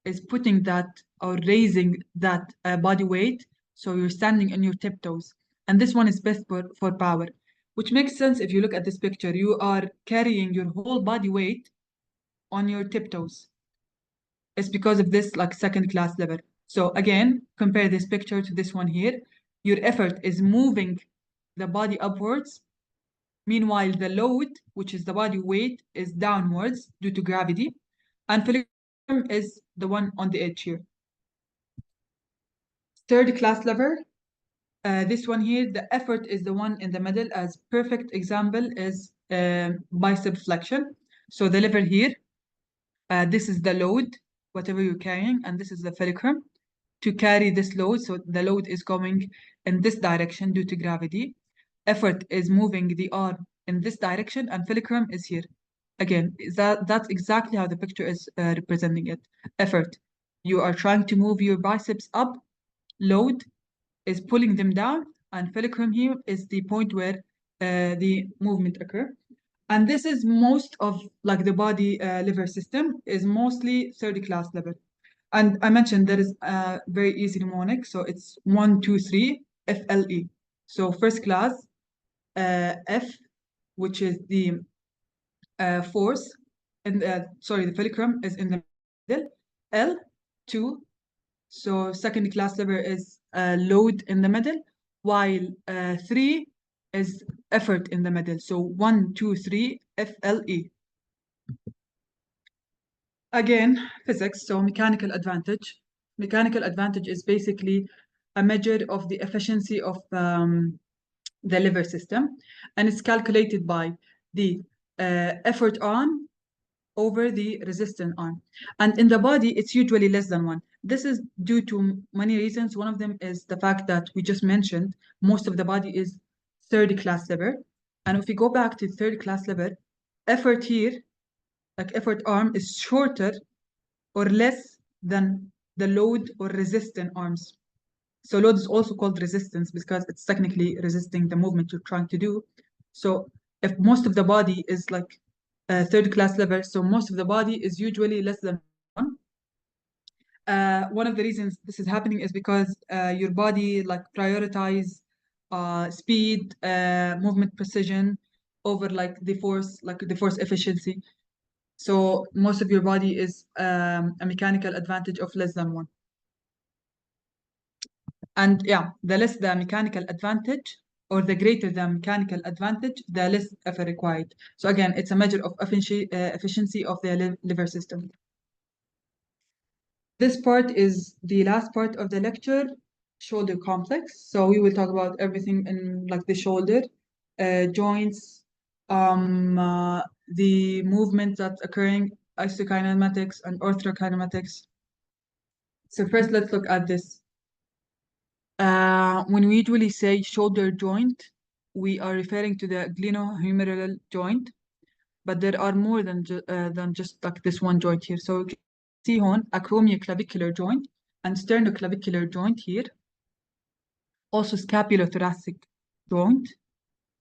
is putting that or raising that body weight. So you're standing on your tiptoes. And this one is best for power, which makes sense if you look at this picture. You are carrying your whole body weight on your tiptoes. It's because of this like second class lever. So again, compare this picture to this one here. Your effort is moving the body upwards. Meanwhile, the load, which is the body weight, is downwards due to gravity. And fulcrum is the one on the edge here. Third class lever, this one here, the effort is the one in the middle. As perfect example is bicep flexion. So the lever here, this is the load, whatever you're carrying, and this is the fulcrum to carry this load. So the load is going in this direction due to gravity. Effort is moving the arm in this direction, and fulcrum is here. Again, that's exactly how the picture is representing it. Effort, you are trying to move your biceps up. Load is pulling them down, and fulcrum here is the point where the movement occur. And this is most of like the body liver system is mostly third class level. And I mentioned there is a very easy mnemonic, so it's 1, 2, 3 FLE. So first class F, which is the force, and sorry, the fulcrum is in the middle. L, 2. So second class lever is load in the middle, while 3 is effort in the middle. So 1, 2, 3 FLE. Again, physics, so mechanical advantage. Mechanical advantage is basically a measure of the efficiency of the liver system, and it's calculated by the effort arm over the resistance arm. And in the body, it's usually less than 1. This is due to many reasons. One of them is the fact that we just mentioned most of the body is third class liver. And if we go back to third class liver, effort here, like effort arm, is shorter or less than the load or resistant arms. So load is also called resistance because it's technically resisting the movement you're trying to do. So if most of the body is like third class lever, so most of the body is usually less than 1. One of the reasons this is happening is because your body like prioritize speed, movement precision over like the force efficiency. So most of your body is a mechanical advantage of less than 1. And yeah, the less the mechanical advantage or the greater the mechanical advantage, the less effort required. So again, it's a measure of efficiency of the liver system. This part is the last part of the lecture, shoulder complex. So we will talk about everything in like the shoulder, joints, the movement that's occurring, isokinematics and orthokinematics. So first, let's look at this. When we usually say shoulder joint, we are referring to the glenohumeral joint, but there are more than just like this one joint here. So you can see on acromioclavicular joint and sternoclavicular joint here. Also scapulothoracic joint,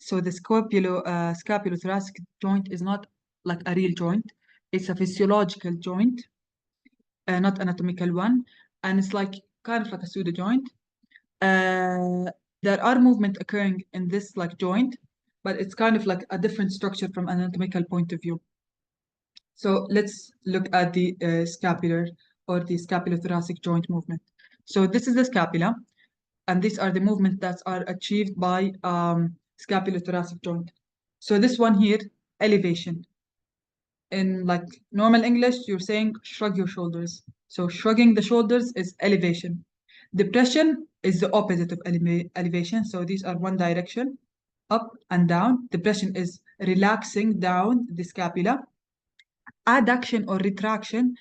So the scapulothoracic joint is not like a real joint. It's a physiological joint, not anatomical one, and it's like kind of like a pseudo joint. There are movement occurring in this like joint, but it's kind of like a different structure from an anatomical point of view. So let's look at the scapular or the scapulothoracic joint movement. So this is the scapula, and these are the movements that are achieved by scapulothoracic joint. So this one here, elevation. In like normal English, you're saying shrug your shoulders. So shrugging the shoulders is elevation. Depression is the opposite of elevation. So these are one direction, up and down. Depression is relaxing down the scapula. Adduction or retraction,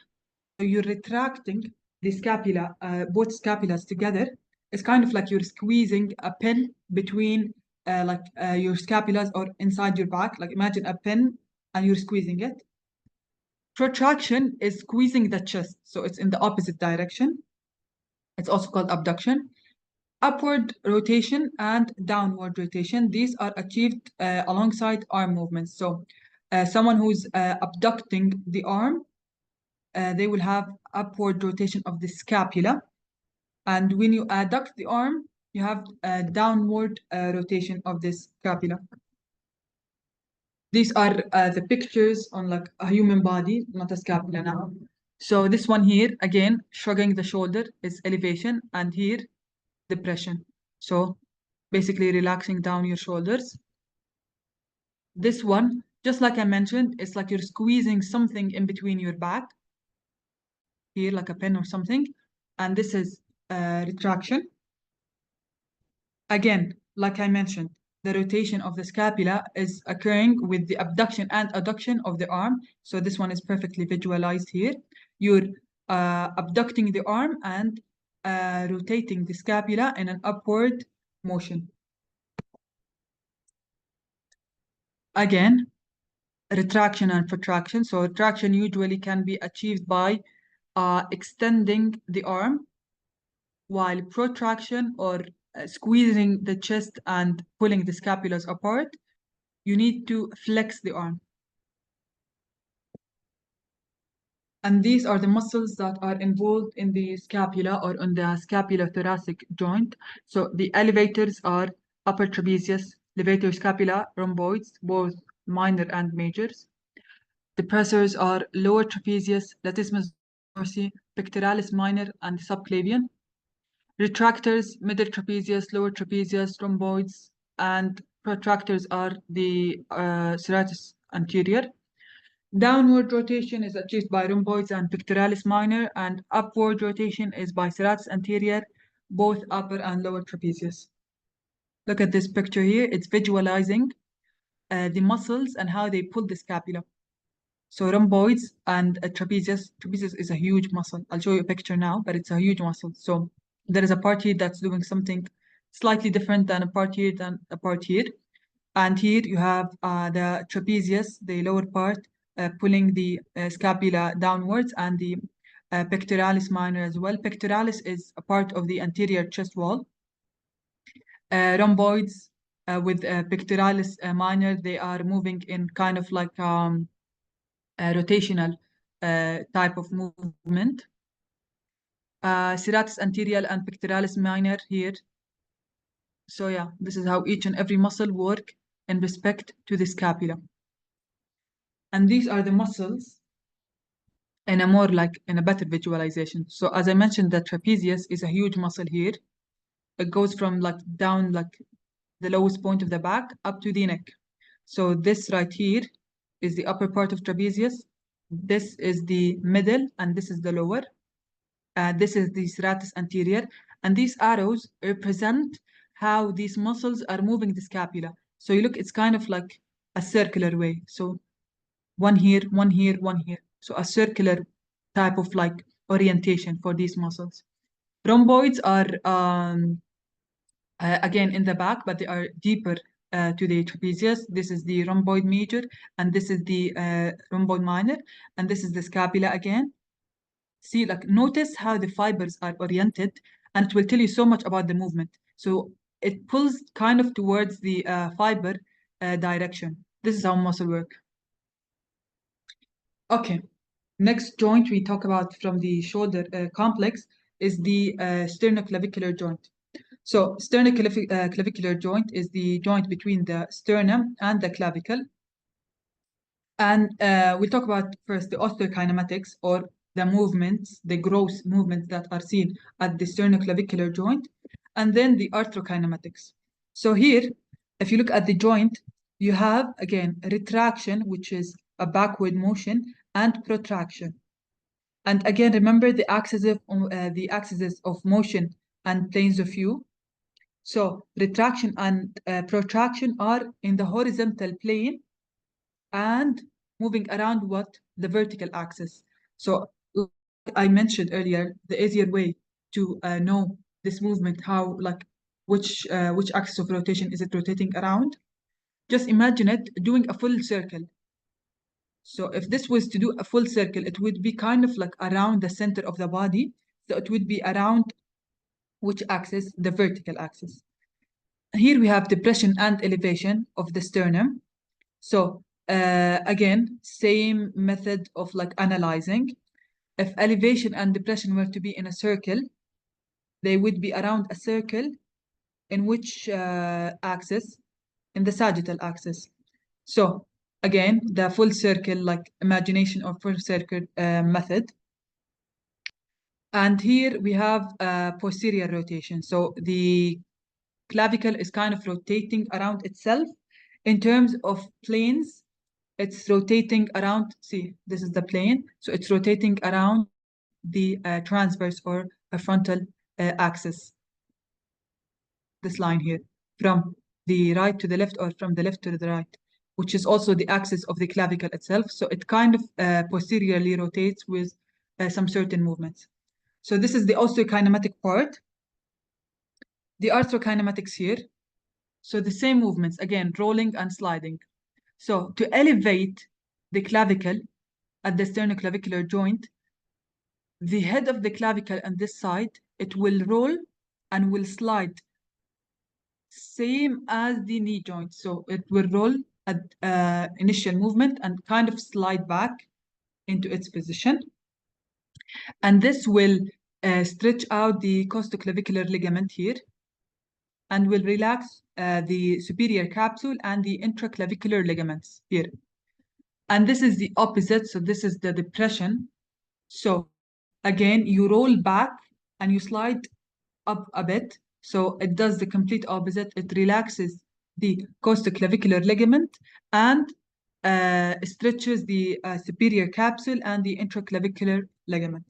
so you're retracting the scapula, both scapulas together. It's kind of like you're squeezing a pin between your scapulas or inside your back. Like imagine a pin and you're squeezing it. Protraction is squeezing the chest, so it's in the opposite direction. It's also called abduction. Upward rotation and downward rotation, these are achieved alongside arm movements. So someone who's abducting the arm, they will have upward rotation of the scapula. And when you adduct the arm, you have a downward rotation of the scapula. These are the pictures on like a human body, not a scapula now. So this one here, again, shrugging the shoulder is elevation, and here, depression. So basically relaxing down your shoulders. This one, just like I mentioned, it's like you're squeezing something in between your back, here like a pen or something. And this is retraction. Again, like I mentioned, the rotation of the scapula is occurring with the abduction and adduction of the arm. So this one is perfectly visualized here. You're abducting the arm and rotating the scapula in an upward motion. Again, retraction and protraction. So retraction usually can be achieved by extending the arm, while protraction or squeezing the chest and pulling the scapulas apart, you need to flex the arm. And these are the muscles that are involved in the scapula or on the scapulothoracic joint. So the elevators are upper trapezius, levator scapula, rhomboids, both minor and majors. Depressors are lower trapezius, latissimus dorsi, pectoralis minor, and subclavian. Retractors, middle trapezius, lower trapezius, rhomboids, and protractors are the serratus anterior. Downward rotation is achieved by rhomboids and pectoralis minor, and upward rotation is by serratus anterior, both upper and lower trapezius. Look at this picture here. It's visualizing the muscles and how they pull the scapula. So rhomboids and trapezius. Trapezius is a huge muscle. I'll show you a picture now, but it's a huge muscle. So there is a part here that's doing something slightly different than a part here than a part here. And here you have the trapezius, the lower part, pulling the scapula downwards, and the pectoralis minor as well. Pectoralis is a part of the anterior chest wall. Rhomboids with pectoralis minor, they are moving in kind of like rotational type of movement. Serratus anterior and pectoralis minor here. So yeah, this is how each and every muscle work in respect to the scapula. And these are the muscles in a more like in a better visualization. So as I mentioned, the trapezius is a huge muscle here. It goes from like down like the lowest point of the back up to the neck. So this right here is the upper part of trapezius. This is the middle, and this is the lower. This is the serratus anterior, and these arrows represent how these muscles are moving the scapula. So you look, it's kind of like a circular way. So one here, one here, one here. So a circular type of like orientation for these muscles. Rhomboids are again in the back, but they are deeper to the trapezius. This is the rhomboid major, and this is the rhomboid minor, and this is the scapula again. See, like notice how the fibers are oriented, and it will tell you so much about the movement. So it pulls kind of towards the fiber direction. This is how muscle work. Okay, next joint we talk about from the shoulder complex is the sternoclavicular joint. So sternoclavicular joint is the joint between the sternum and the clavicle. And we'll talk about first the osteokinematics, or the movements, the gross movements that are seen at the sternoclavicular joint, and then the arthrokinematics. So here, if you look at the joint, you have, again, retraction, which is a backward motion, and protraction. And again, remember the axes of motion and planes of view. So retraction and protraction are in the horizontal plane and moving around what? The vertical axis. So like I mentioned earlier, the easier way to know this movement, how, like, which axis of rotation is it rotating around? Just imagine it doing a full circle. So if this was to do a full circle, it would be kind of like around the center of the body. So it would be around which axis? The vertical axis. Here we have depression and elevation of the sternum. So again, same method of like analyzing. If elevation and depression were to be in a circle, they would be around a circle in which axis? In the sagittal axis. So again, the full circle, like imagination of full circle method. And here we have posterior rotation. So the clavicle is kind of rotating around itself. In terms of planes, it's rotating around, see, this is the plane. So it's rotating around the transverse or a frontal axis. This line here, from the right to the left or from the left to the right, which is also the axis of the clavicle itself. So it kind of posteriorly rotates with some certain movements. So this is the osteokinematic part. The arthrokinematics here. So the same movements, again, rolling and sliding. So to elevate the clavicle at the sternoclavicular joint, the head of the clavicle on this side, it will roll and will slide, same as the knee joint. So it will roll at initial movement and kind of slide back into its position. And this will stretch out the costoclavicular ligament here and will relax the superior capsule and the intraclavicular ligaments here. And this is the opposite. So this is the depression. So again, you roll back and you slide up a bit. So it does the complete opposite. It relaxes the costoclavicular ligament and stretches the superior capsule and the intraclavicular ligament.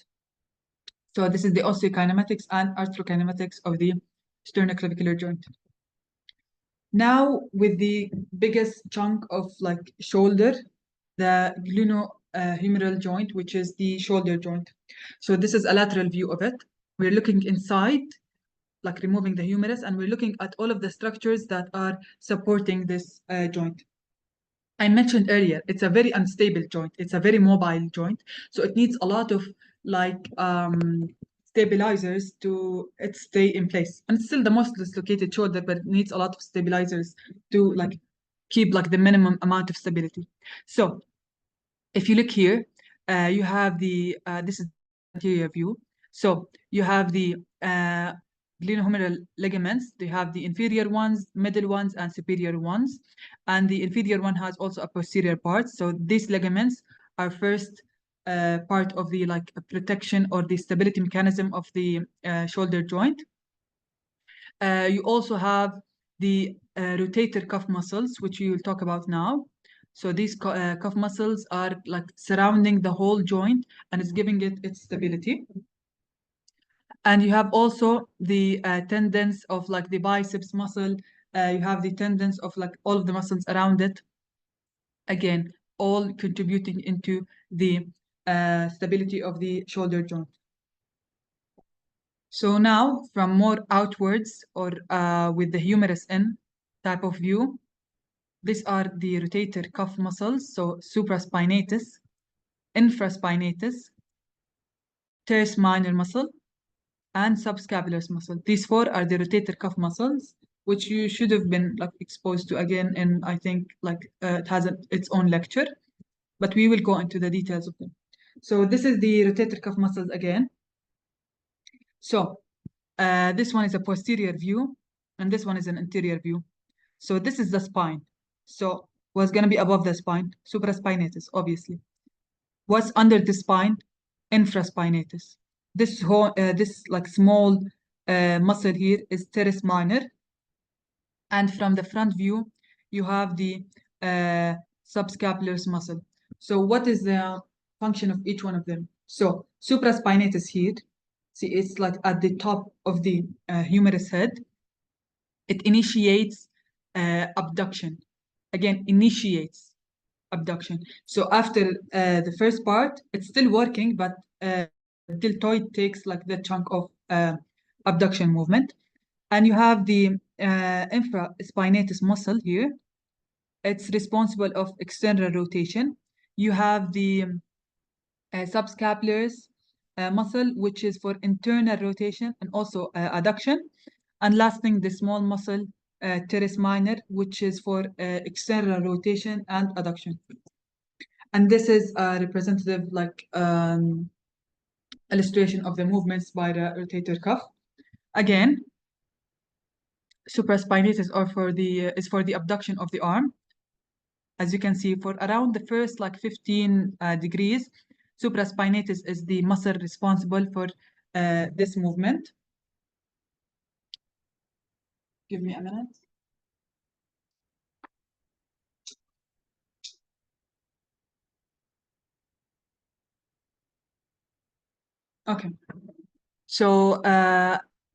So this is the osteokinematics and arthrokinematics of the sternoclavicular joint. Now with the biggest chunk of like shoulder, the glenohumeral joint, which is the shoulder joint. So this is a lateral view of it. We're looking inside, like removing the humerus, and we're looking at all of the structures that are supporting this joint. I mentioned earlier, it's a very unstable joint. It's a very mobile joint. So it needs a lot of like stabilizers to it stay in place. And it's still the most dislocated shoulder, but it needs a lot of stabilizers to like keep like the minimum amount of stability. So if you look here, you have the, this is the anterior view. So you have the glenohumeral ligaments. They have the inferior ones, middle ones, and superior ones. And the inferior one has also a posterior part. So these ligaments are first part of the like protection or the stability mechanism of the shoulder joint. You also have the rotator cuff muscles, which we will talk about now. So these cuff muscles are like surrounding the whole joint and it's giving it its stability. And you have also the tendons of like the biceps muscle. You have the tendons of like all of the muscles around it. Again, all contributing into the stability of the shoulder joint. So now, from more outwards or with the humerus in type of view, these are the rotator cuff muscles. So supraspinatus, infraspinatus, teres minor muscle, and subscapularis muscle. These four are the rotator cuff muscles, which you should have been like exposed to again, and I think like it has its own lecture, but we will go into the details of them. So this is the rotator cuff muscles again. So this one is a posterior view, and this one is an anterior view. So this is the spine. So what's going to be above the spine? Supraspinatus, obviously. What's under the spine? Infraspinatus. This like small muscle here is teres minor, and from the front view, you have the subscapularis muscle. So what is the function of each one of them? So supraspinatus here, see, it's like at the top of the humerus head. It initiates abduction. Again, initiates abduction. So after the first part, it's still working, but deltoid takes like the chunk of abduction movement. And you have the infraspinatus muscle here. It's responsible of external rotation. You have the subscapularis muscle, which is for internal rotation and also adduction. And last thing, the small muscle, teres minor, which is for external rotation and adduction. And this is a representative like illustration of the movements by the rotator cuff. Again, supraspinatus is for the abduction of the arm. As you can see, for around the first like 15 degrees, supraspinatus is the muscle responsible for this movement. Give me a minute. Okay. So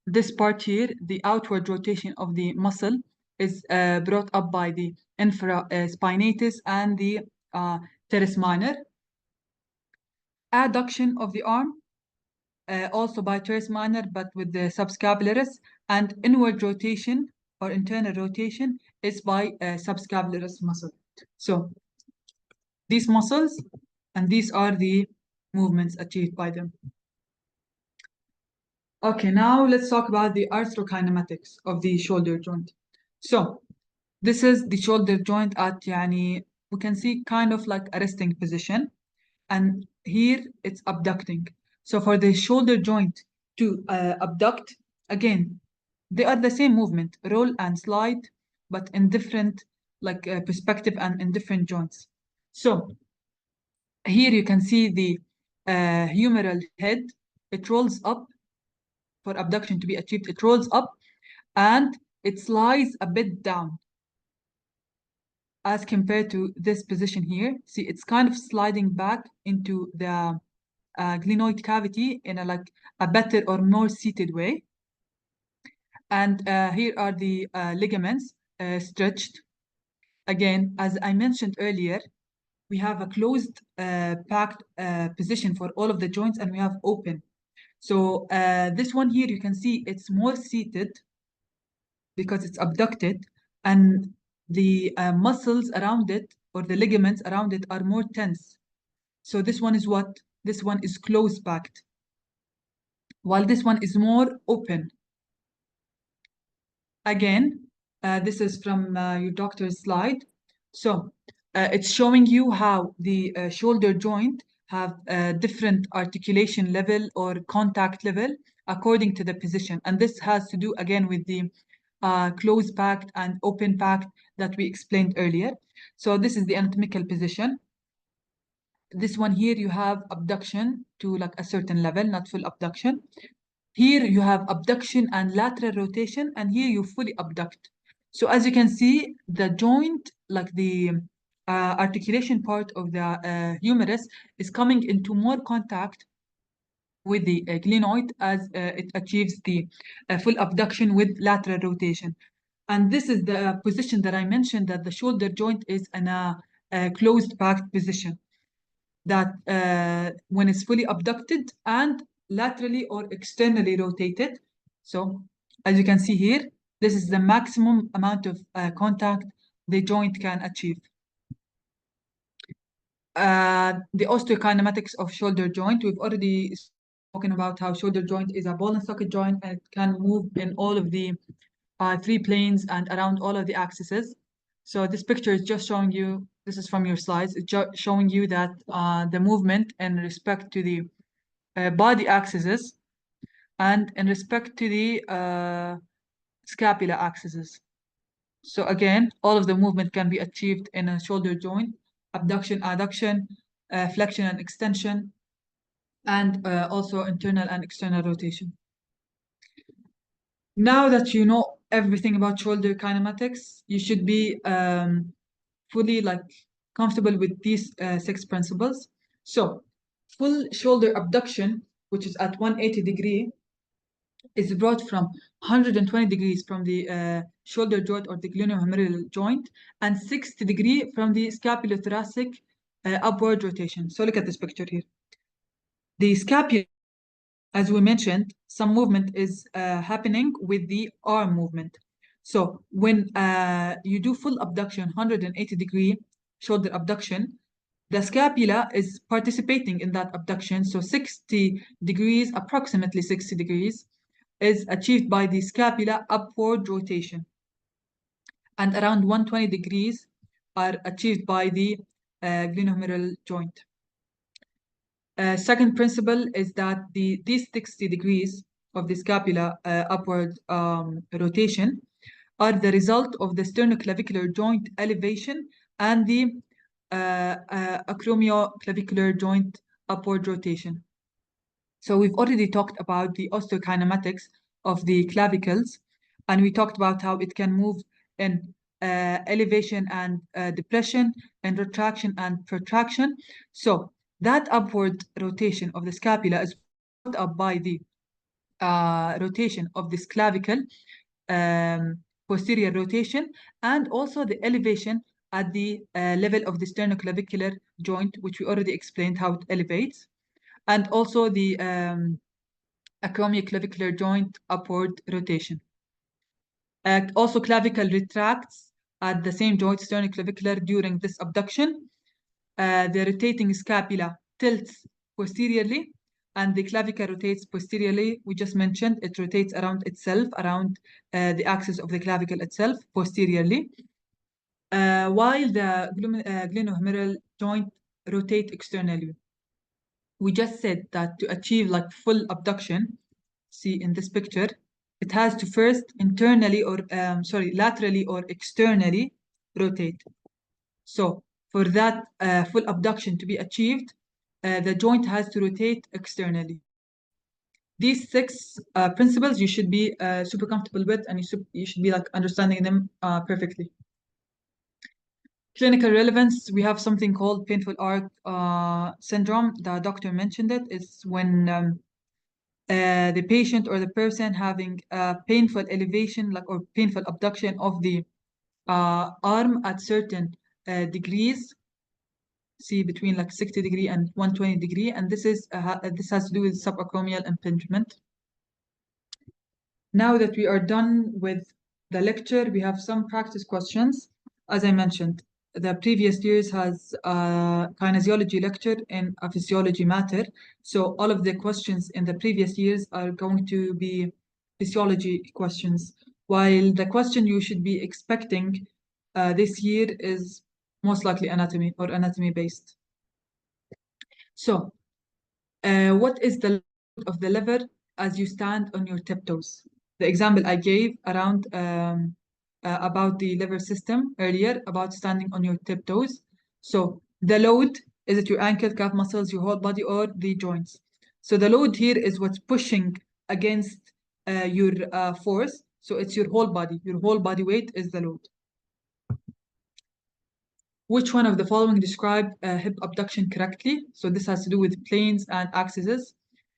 this part here, the outward rotation of the muscle is brought up by the infraspinatus and the teres minor. Adduction of the arm, also by teres minor, but with the subscapularis, and inward rotation or internal rotation is by subscapularis muscle. So these muscles, and these are the movements achieved by them. Okay, now let's talk about the arthrokinematics of the shoulder joint. So this is the shoulder joint at we can see kind of like a resting position, and here it's abducting. So for the shoulder joint to abduct, again, they are the same movement, roll and slide, but in different like perspective and in different joints. So here you can see the humeral head. It rolls up for abduction to be achieved. It rolls up and it slides a bit down as compared to this position here. See, it's kind of sliding back into the glenoid cavity in a better or more seated way. And here are the ligaments stretched. Again, as I mentioned earlier, we have a closed packed position for all of the joints, and we have open. So this one here, you can see it's more seated because it's abducted, and the muscles around it or the ligaments around it are more tense. So this one is what? This one is close packed, while this one is more open. Again, this is from your doctor's slide. So it's showing you how the shoulder joint have a different articulation level or contact level according to the position. And this has to do again with the close packed and open packed that we explained earlier. So this is the anatomical position. This one here, you have abduction to like a certain level, not full abduction. Here you have abduction and lateral rotation, and here you fully abduct. So as you can see, the joint, like the articulation part of the humerus, is coming into more contact with the glenoid as it achieves the full abduction with lateral rotation. And this is the position that I mentioned, that the shoulder joint is in a closed packed position, that when it's fully abducted and laterally or externally rotated. So as you can see here, this is the maximum amount of contact the joint can achieve. The osteokinematics of shoulder joint, we've already spoken about how shoulder joint is a ball and socket joint, and it can move in all of the three planes and around all of the axes. So this picture is just showing you, this is from your slides, it's showing you that the movement in respect to the body axes and in respect to the scapula axes. So again, all of the movement can be achieved in a shoulder joint, abduction, adduction, flexion and extension, and also internal and external rotation. Now that you know everything about shoulder kinematics, you should be fully comfortable with these 6 principles. So full shoulder abduction, which is at 180 degree, is brought from 120 degrees from the shoulder joint or the glenohumeral joint and 60 degree from the scapulothoracic upward rotation. So look at this picture here. The scapula, as we mentioned, some movement is happening with the arm movement. So when you do full abduction, 180 degree shoulder abduction, the scapula is participating in that abduction. So 60 degrees, approximately 60 degrees, is achieved by the scapula upward rotation. And around 120 degrees are achieved by the glenohumeral joint. Second principle is that these 60 degrees of the scapula upward rotation are the result of the sternoclavicular joint elevation and the acromioclavicular joint upward rotation. So we've already talked about the osteokinematics of the clavicles, and we talked about how it can move in elevation and depression, and retraction and protraction. So that upward rotation of the scapula is brought up by the rotation of this clavicle, posterior rotation, and also the elevation at the level of the sternoclavicular joint, which we already explained how it elevates, and also the acromioclavicular joint upward rotation. Also, clavicle retracts at the same joint, sternoclavicular, during this abduction. The rotating scapula tilts posteriorly, and the clavicle rotates posteriorly. We just mentioned it rotates around itself, around the axis of the clavicle itself, posteriorly, while the glenohumeral joint rotate externally. We just said that to achieve full abduction, see in this picture, it has to first internally or laterally or externally rotate. So for that full abduction to be achieved, the joint has to rotate externally. These 6 principles you should be super comfortable with, and you should be understanding them perfectly. Clinical relevance, we have something called painful arc syndrome. The doctor mentioned it. It's when the patient or the person having a painful elevation or painful abduction of the arm at certain degrees, see between 60 degree and 120 degree, and this has to do with subacromial impingement. Now that we are done with the lecture, we have some practice questions. As I mentioned, the previous years has a kinesiology lecture and a physiology matter. So all of the questions in the previous years are going to be physiology questions, while the question you should be expecting this year is most likely anatomy or anatomy based. So what is the load of the lever as you stand on your tiptoes? The example I gave around about the lever system earlier, about standing on your tiptoes. So the load, is it your ankle, calf muscles, your whole body, or the joints? So the load here is what's pushing against your force. So it's your whole body. Your whole body weight is the load. Which one of the following describe hip abduction correctly? So this has to do with planes and axes.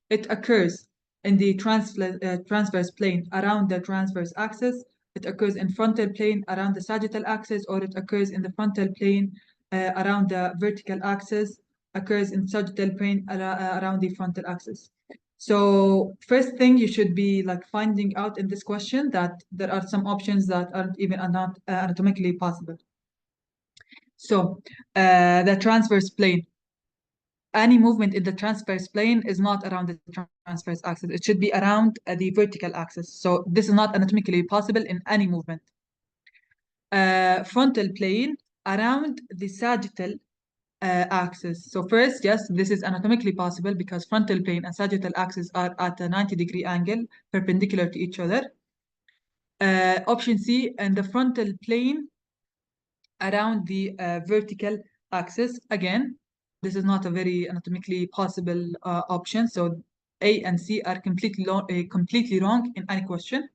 It occurs in the transverse plane around the transverse axis. It occurs in frontal plane around the sagittal axis, or it occurs in the frontal plane around the vertical axis, occurs in sagittal plane around the frontal axis. So first thing you should be finding out in this question that there are some options that aren't even anatomically possible. So the transverse plane. any movement in the transverse plane is not around the transverse axis. It should be around the vertical axis. So this is not anatomically possible in any movement. Frontal plane around the sagittal axis. So first, yes, this is anatomically possible because frontal plane and sagittal axis are at a 90-degree angle perpendicular to each other. Option C, and the frontal plane around the vertical axis. Again, this is not a very anatomically possible option. So A and C are completely wrong in any question.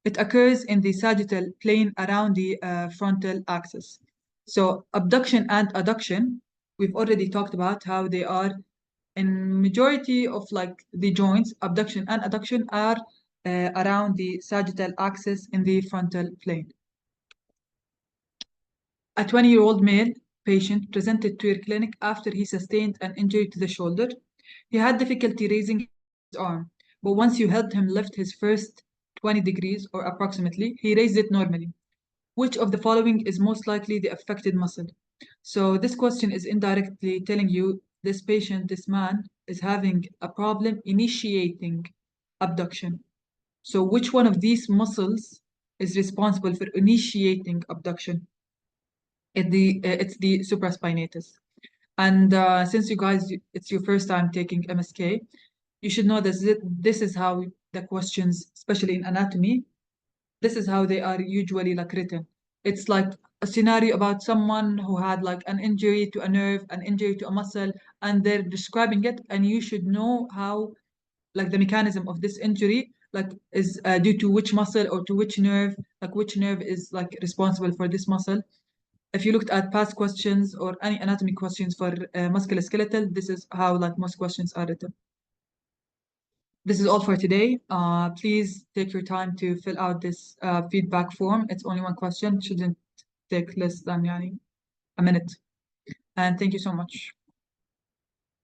It occurs in the sagittal plane around the frontal axis. So abduction and adduction, we've already talked about how they are in majority of like the joints. Abduction and adduction are around the sagittal axis in the frontal plane. A 20-year-old male patient presented to your clinic after he sustained an injury to the shoulder. He had difficulty raising his arm, but once you helped him lift his first 20 degrees or approximately, he raised it normally. Which of the following is most likely the affected muscle? So this question is indirectly telling you this patient, this man, is having a problem initiating abduction. So which one of these muscles is responsible for initiating abduction? It's the supraspinatus. And since you guys, it's your first time taking MSK, you should know that this is how the questions, especially in anatomy, this is how they are usually like written. It's like a scenario about someone who had like an injury to a nerve, an injury to a muscle, and they're describing it, and you should know how like the mechanism of this injury like is due to which muscle or to which nerve, like which nerve is like responsible for this muscle. If you looked at past questions or any anatomy questions for musculoskeletal, this is how like most questions are written. This is all for today. Please take your time to fill out this feedback form. It's only one question. It shouldn't take less than a minute. And thank you so much.